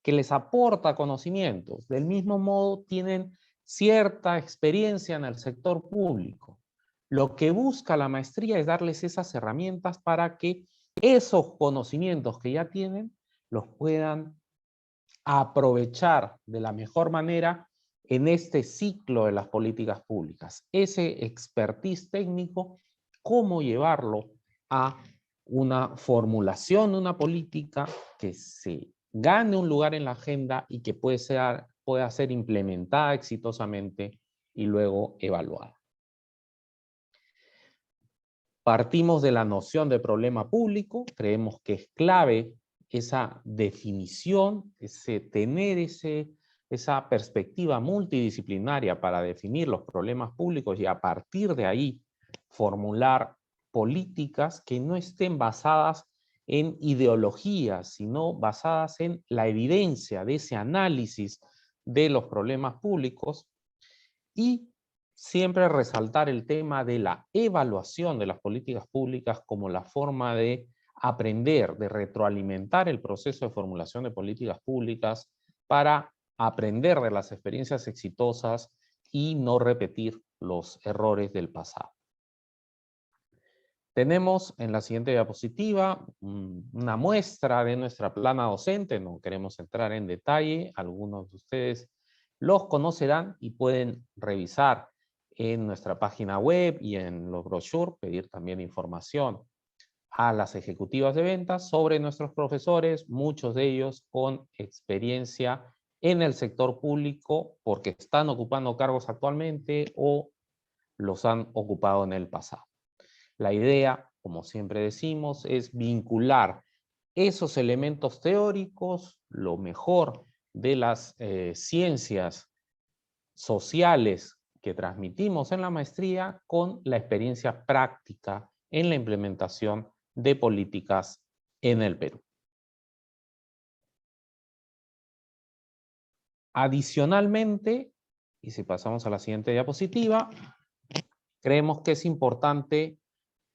que les aporta conocimientos. Del mismo modo, tienen cierta experiencia en el sector público. Lo que busca la maestría es darles esas herramientas para que esos conocimientos que ya tienen los puedan aprovechar de la mejor manera en este ciclo de las políticas públicas. Ese expertise técnico, cómo llevarlo a una formulación de una política que se gane un lugar en la agenda y que pueda ser implementada exitosamente y luego evaluada. Partimos de la noción de problema público, creemos que es clave esa definición, tener esa perspectiva multidisciplinaria para definir los problemas públicos y a partir de ahí formular políticas que no estén basadas en ideologías, sino basadas en la evidencia de ese análisis de los problemas públicos y siempre resaltar el tema de la evaluación de las políticas públicas como la forma de aprender, de retroalimentar el proceso de formulación de políticas públicas para aprender de las experiencias exitosas y no repetir los errores del pasado. Tenemos en la siguiente diapositiva una muestra de nuestra plana docente, no queremos entrar en detalle, algunos de ustedes los conocerán y pueden revisar en nuestra página web y en los brochures, pedir también información a las ejecutivas de ventas sobre nuestros profesores, muchos de ellos con experiencia en el sector público porque están ocupando cargos actualmente o los han ocupado en el pasado. La idea, como siempre decimos, es vincular esos elementos teóricos, lo mejor de las ciencias sociales que transmitimos en la maestría con la experiencia práctica en la implementación de políticas en el Perú. Adicionalmente, y si pasamos a la siguiente diapositiva, creemos que es importante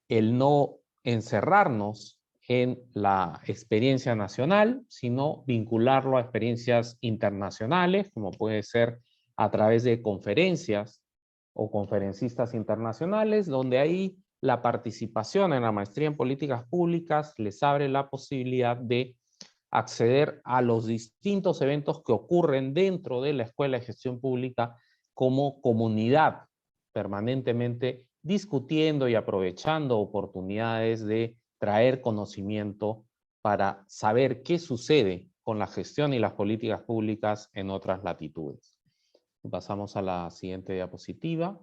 el no encerrarnos en la experiencia nacional, sino vincularlo a experiencias internacionales, como puede ser a través de conferencias o conferencistas internacionales, donde ahí la participación en la maestría en políticas públicas les abre la posibilidad de acceder a los distintos eventos que ocurren dentro de la Escuela de Gestión Pública como comunidad, permanentemente discutiendo y aprovechando oportunidades de traer conocimiento para saber qué sucede con la gestión y las políticas públicas en otras latitudes. Pasamos a la siguiente diapositiva.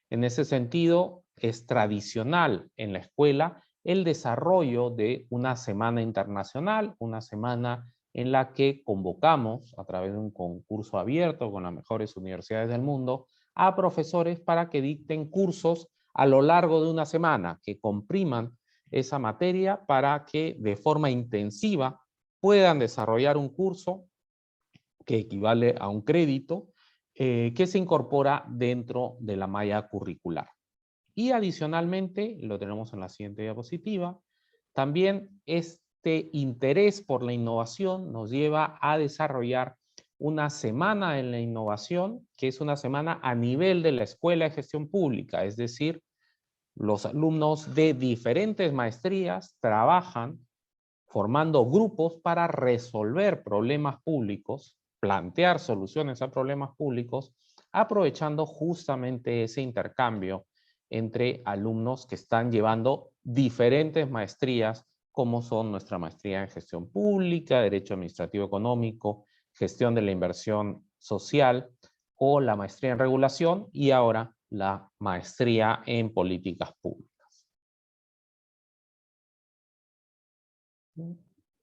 En ese sentido, es tradicional en la escuela el desarrollo de una semana internacional, una semana en la que convocamos a través de un concurso abierto con las mejores universidades del mundo a profesores para que dicten cursos a lo largo de una semana, que compriman esa materia para que de forma intensiva puedan desarrollar un curso que equivale a un crédito que se incorpora dentro de la malla curricular. Y adicionalmente, lo tenemos en la siguiente diapositiva, también este interés por la innovación nos lleva a desarrollar una semana en la innovación, que es una semana a nivel de la Escuela de Gestión Pública, es decir, los alumnos de diferentes maestrías trabajan formando grupos para resolver problemas públicos, plantear soluciones a problemas públicos, aprovechando justamente ese intercambio entre alumnos que están llevando diferentes maestrías, como son nuestra maestría en gestión pública, derecho administrativo económico, gestión de la inversión social o la maestría en regulación y ahora la maestría en políticas públicas.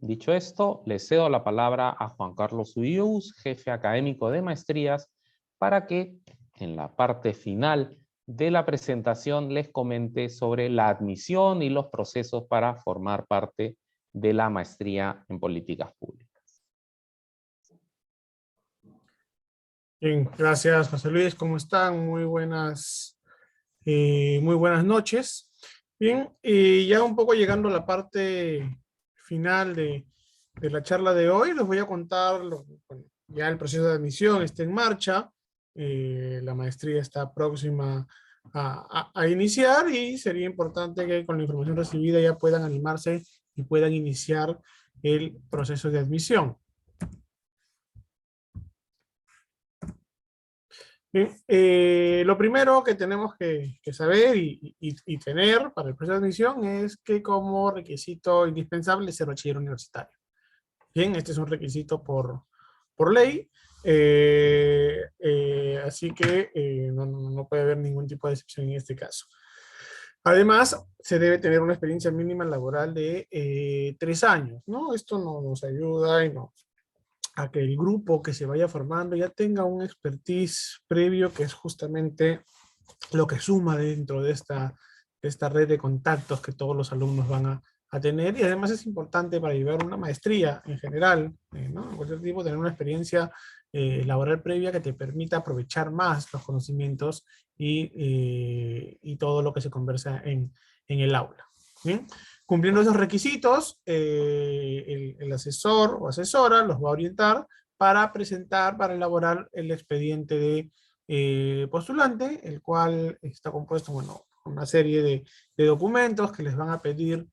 Dicho esto, le cedo la palabra a Juan Carlos Uyús, jefe académico de maestrías, para que en la parte final de la presentación les comente sobre la admisión y los procesos para formar parte de la maestría en políticas públicas. Bien, gracias José Luis, ¿cómo están? Muy buenas noches. Bien, y ya un poco llegando a la parte final de la charla de hoy, les voy a contar, bueno, ya el proceso de admisión está en marcha, la maestría está próxima a iniciar y sería importante que con la información recibida ya puedan animarse y puedan iniciar el proceso de admisión. Bien, lo primero que tenemos que saber y tener para el proceso de admisión es que como requisito indispensable es ser bachiller universitario. Bien, este es un requisito por ley, así que no puede haber ningún tipo de excepción en este caso. Además, se debe tener una experiencia mínima laboral de 3 años, ¿no? Esto nos ayuda y a que el grupo que se vaya formando ya tenga un expertise previo, que es justamente lo que suma dentro de esta red de contactos que todos los alumnos van a tener, y además es importante para llevar una maestría en general, ¿no? En cualquier tipo, tener una experiencia laboral previa que te permita aprovechar más los conocimientos y todo lo que se conversa en el aula. ¿Bien? Cumpliendo esos requisitos, el asesor o asesora los va a orientar para presentar, para elaborar el expediente de postulante, el cual está compuesto, bueno, por una serie de documentos que les van a pedir,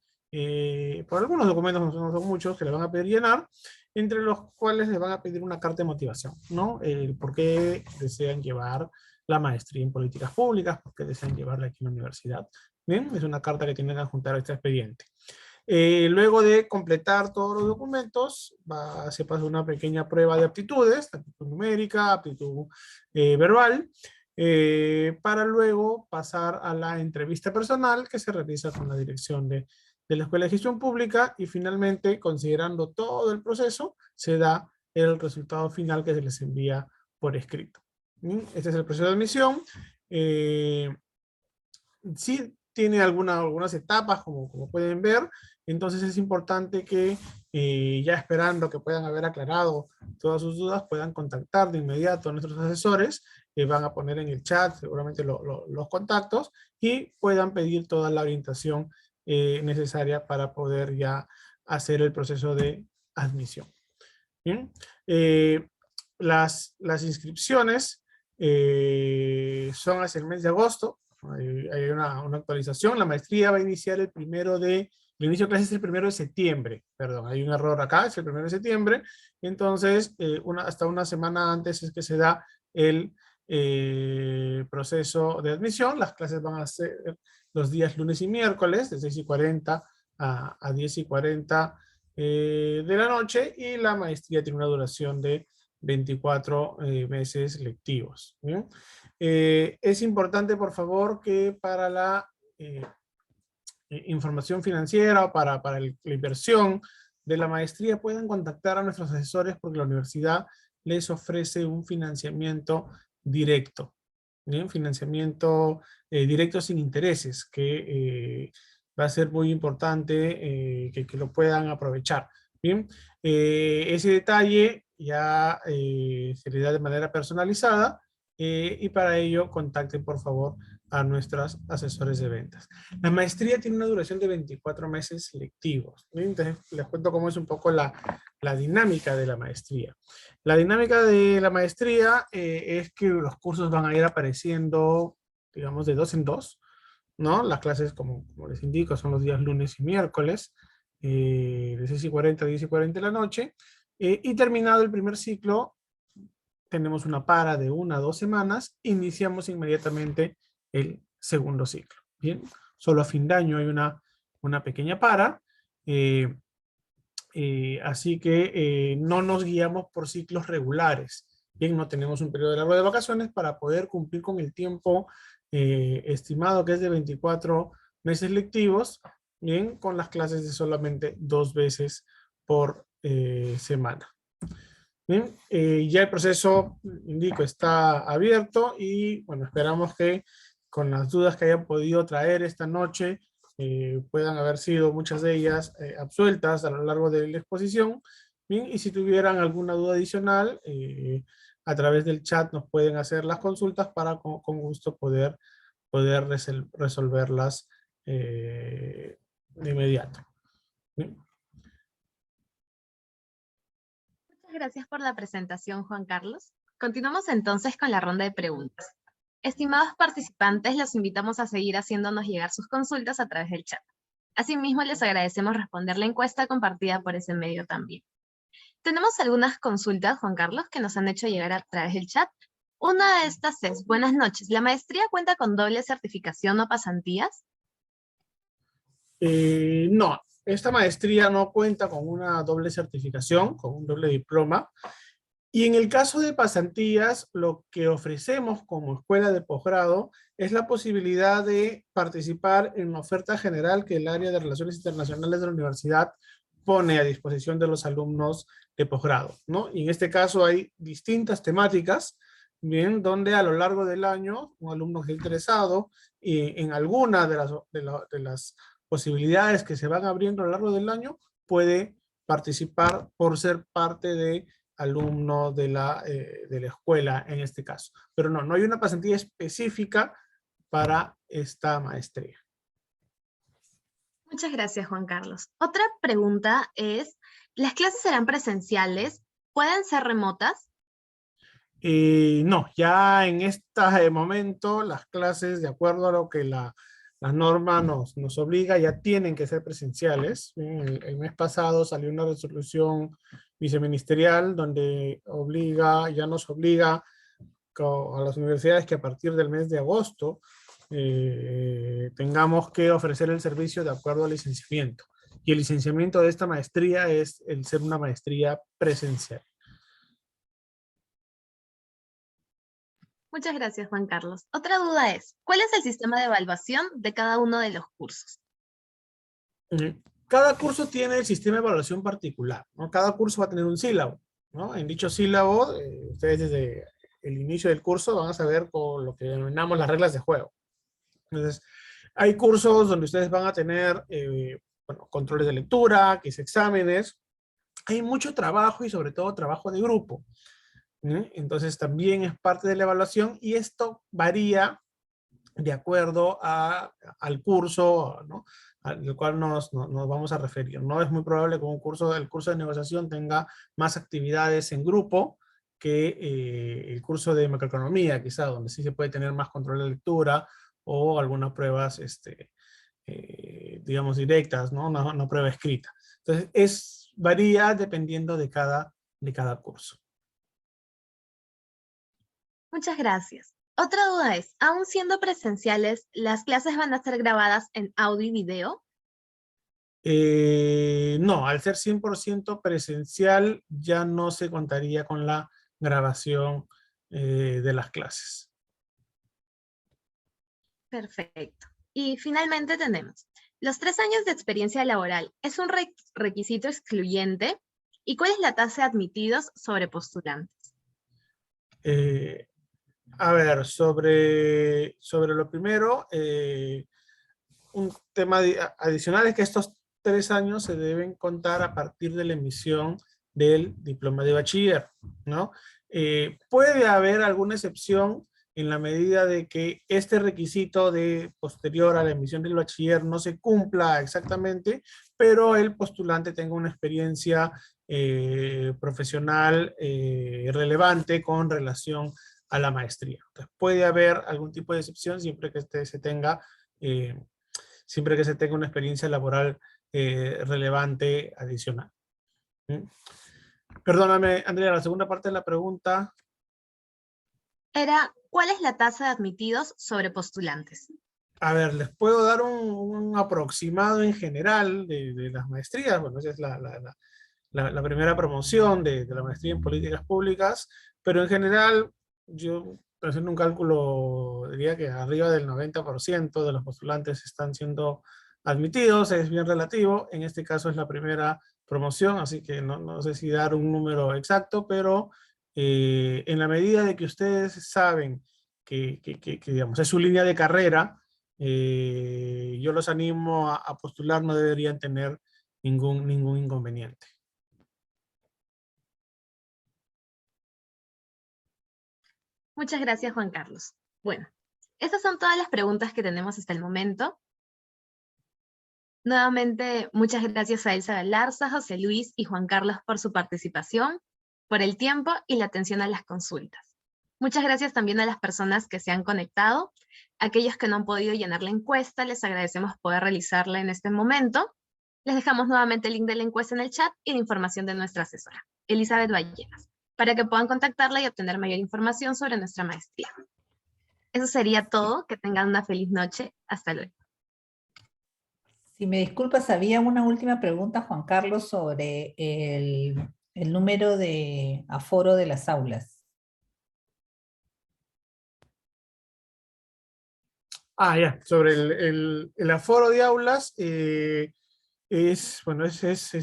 por algunos documentos, no son muchos, que les van a pedir llenar, entre los cuales les van a pedir una carta de motivación, ¿no? El por qué desean llevar la maestría en políticas públicas, por qué desean llevarla aquí en la universidad. Bien, es una carta que tienen que adjuntar a este expediente. Luego de completar todos los documentos, se pasa una pequeña prueba de aptitudes, aptitud numérica, aptitud verbal, para luego pasar a la entrevista personal que se realiza con la dirección de la Escuela de Gestión Pública, y finalmente, considerando todo el proceso, se da el resultado final que se les envía por escrito. Este es el proceso de admisión. Sí tiene algunas etapas, como pueden ver, entonces es importante que ya esperando que puedan haber aclarado todas sus dudas, puedan contactar de inmediato a nuestros asesores, van a poner en el chat seguramente los contactos, y puedan pedir toda la orientación necesaria para poder ya hacer el proceso de admisión. Bien, las inscripciones son hacia el mes de agosto. Hay una actualización. La maestría va a iniciar el inicio de clases es el 1 de septiembre, perdón, hay un error acá, es el 1 de septiembre, entonces hasta una semana antes es que se da el proceso de admisión. Las clases van a ser los días lunes y miércoles, de 6:40 a 10:40 de la noche, y la maestría tiene una duración de 24 meses lectivos. ¿Bien? Es importante, por favor, que para la información financiera o para la inversión de la maestría puedan contactar a nuestros asesores, porque la universidad les ofrece un financiamiento directo. ¿Bien? Financiamiento directo sin intereses, que va a ser muy importante que lo puedan aprovechar. Bien, ese detalle ya se le da de manera personalizada, y para ello contacten por favor a nuestros asesores de ventas. La maestría tiene una duración de 24 meses lectivos. ¿Bien? Entonces les cuento cómo es un poco la dinámica de la maestría. La dinámica de la maestría es que los cursos van a ir apareciendo, digamos, de 2 en 2, ¿no? Las clases, como les indico, son los días lunes y miércoles, de 6:40 a 10:40 de la noche, y terminado el primer ciclo, tenemos una para de 1 a 2 semanas, iniciamos inmediatamente el segundo ciclo. Bien, solo a fin de año hay una pequeña para, así que no nos guiamos por ciclos regulares. Bien, no tenemos un periodo largo de vacaciones para poder cumplir con el tiempo estimado, que es de 24 meses lectivos, bien, con las clases de solamente 2 veces por semana. Bien, ya el proceso, indico, está abierto y bueno, esperamos que con las dudas que hayan podido traer esta noche puedan haber sido muchas de ellas absueltas a lo largo de la exposición. Bien, y si tuvieran alguna duda adicional, a través del chat nos pueden hacer las consultas para con gusto poder resolverlas de inmediato. Bien. Muchas gracias por la presentación, Juan Carlos. Continuamos entonces con la ronda de preguntas. Estimados participantes, los invitamos a seguir haciéndonos llegar sus consultas a través del chat. Asimismo, les agradecemos responder la encuesta compartida por ese medio también. Tenemos algunas consultas, Juan Carlos, que nos han hecho llegar a través del chat. Una de estas es: buenas noches, ¿la maestría cuenta con doble certificación o pasantías? No, esta maestría no cuenta con una doble certificación, con un doble diploma. Y en el caso de pasantías, lo que ofrecemos como escuela de posgrado es la posibilidad de participar en una oferta general que el área de Relaciones Internacionales de la universidad pone a disposición de los alumnos de posgrado, ¿no? Y en este caso hay distintas temáticas, bien, donde a lo largo del año un alumno que esté interesado en alguna de las posibilidades que se van abriendo a lo largo del año puede participar por ser parte de alumno de la escuela en este caso. Pero no hay una pasantía específica para esta maestría. Muchas gracias, Juan Carlos. Otra pregunta es: ¿las clases serán presenciales? ¿Pueden ser remotas? No, ya en este momento las clases, de acuerdo a lo que la norma nos obliga, ya tienen que ser presenciales. El mes pasado salió una resolución viceministerial donde ya nos obliga a las universidades que a partir del mes de agosto tengamos que ofrecer el servicio de acuerdo al licenciamiento. Y el licenciamiento de esta maestría es el ser una maestría presencial. Muchas gracias, Juan Carlos. Otra duda es: ¿cuál es el sistema de evaluación de cada uno de los cursos? Cada curso tiene el sistema de evaluación particular, ¿no? Cada curso va a tener un sílabo, ¿no? En dicho sílabo, ustedes desde el inicio del curso van a saber con lo que denominamos las reglas de juego. Entonces, hay cursos donde ustedes van a tener controles de lectura, que es exámenes. Hay mucho trabajo y sobre todo trabajo de grupo. Entonces también es parte de la evaluación y esto varía de acuerdo al curso, ¿no?, al cual nos vamos a referir. No es muy probable que el curso de negociación tenga más actividades en grupo que el curso de macroeconomía, quizá, donde sí se puede tener más control de lectura o algunas pruebas, digamos, directas, ¿no? Una prueba escrita. Entonces, varía dependiendo de cada curso. Muchas gracias. Otra duda es: aún siendo presenciales, ¿las clases van a ser grabadas en audio y video? No, al ser 100% presencial ya no se contaría con la grabación de las clases. Perfecto. Y finalmente tenemos: ¿los 3 años de experiencia laboral es un requisito excluyente? ¿Y cuál es la tasa de admitidos sobre postulantes? A ver, sobre lo primero, un tema adicional es que estos 3 años se deben contar a partir de la emisión del diploma de bachiller, ¿no? Puede haber alguna excepción en la medida de que este requisito de posterior a la emisión del bachiller no se cumpla exactamente, pero el postulante tenga una experiencia profesional relevante con relación a la maestría. Entonces, puede haber algún tipo de excepción siempre que se tenga una experiencia laboral relevante adicional. Perdóname, Andrea, la segunda parte de la pregunta. Era: ¿cuál es la tasa de admitidos sobre postulantes? A ver, les puedo dar un aproximado en general de las maestrías. Bueno, esa es la primera promoción de la maestría en políticas públicas, pero en general, yo haciendo un cálculo, diría que arriba del 90% de los postulantes están siendo admitidos, es bien relativo. En este caso es la primera promoción, así que no sé si dar un número exacto, pero en la medida de que ustedes saben que digamos, es su línea de carrera, yo los animo a postular, no deberían tener ningún inconveniente. Muchas gracias, Juan Carlos. Bueno, estas son todas las preguntas que tenemos hasta el momento. Nuevamente, muchas gracias a Elsa Galarza, José Luis y Juan Carlos por su participación, por el tiempo y la atención a las consultas. Muchas gracias también a las personas que se han conectado. Aquellos que no han podido llenar la encuesta, les agradecemos poder realizarla en este momento. Les dejamos nuevamente el link de la encuesta en el chat y la información de nuestra asesora, Elizabeth Vallenas, para que puedan contactarla y obtener mayor información sobre nuestra maestría. Eso sería todo. Que tengan una feliz noche. Hasta luego. Si me disculpas, había una última pregunta, Juan Carlos, sobre el número de aforo de las aulas. Ya, sobre el aforo de aulas, es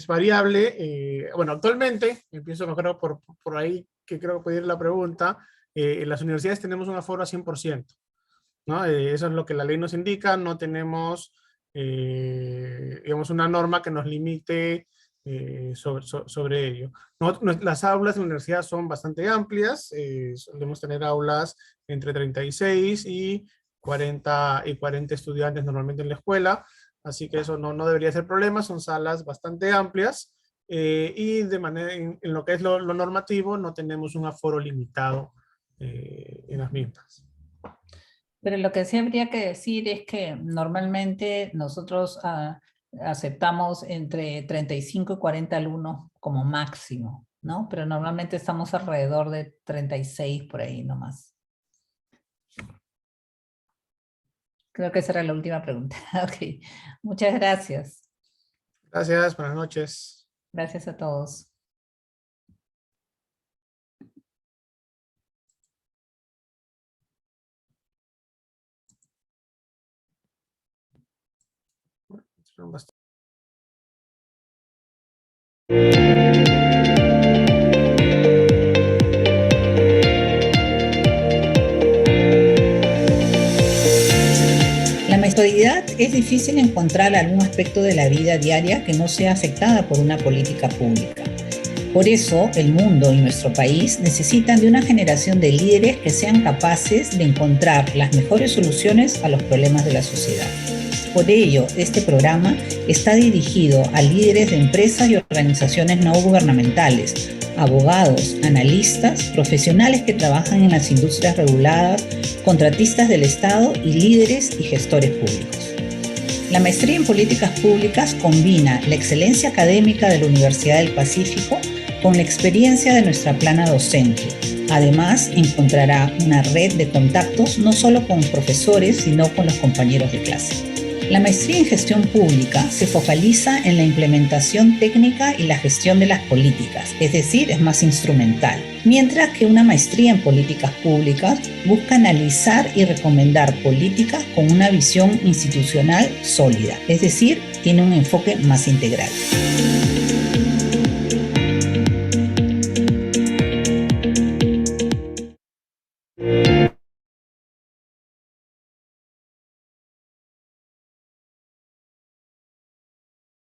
variable. Bueno, actualmente, empiezo creo por ahí, que creo que puede ir la pregunta, en las universidades tenemos un aforo a 100%, ¿no? Eso es lo que la ley nos indica, no tenemos, digamos, una norma que nos limite sobre ello. Las aulas de la universidad son bastante amplias, solemos tener aulas entre 36 y 40 estudiantes normalmente en la escuela, así que eso no debería ser problema, son salas bastante amplias, y de manera, en lo que es lo normativo, no tenemos un aforo limitado en las mismas. Pero lo que sí habría que decir es que normalmente nosotros aceptamos entre 35 y 40 alumnos como máximo, ¿no? Pero normalmente estamos alrededor de 36 por ahí nomás. Creo que esa era la última pregunta. Ok, muchas gracias. Gracias, buenas noches. Gracias a todos. La mensualidad es difícil encontrar algún aspecto de la vida diaria que no sea afectada por una política pública. Por eso, el mundo y nuestro país necesitan de una generación de líderes que sean capaces de encontrar las mejores soluciones a los problemas de la sociedad. Por ello, este programa está dirigido a líderes de empresas y organizaciones no gubernamentales, abogados, analistas, profesionales que trabajan en las industrias reguladas, contratistas del Estado y líderes y gestores públicos. La maestría en políticas públicas combina la excelencia académica de la Universidad del Pacífico con la experiencia de nuestra plana docente. Además, encontrará una red de contactos no solo con profesores, sino con los compañeros de clase. La maestría en gestión pública se focaliza en la implementación técnica y la gestión de las políticas, es decir, es más instrumental. Mientras que una maestría en políticas públicas busca analizar y recomendar políticas con una visión institucional sólida, es decir, tiene un enfoque más integral.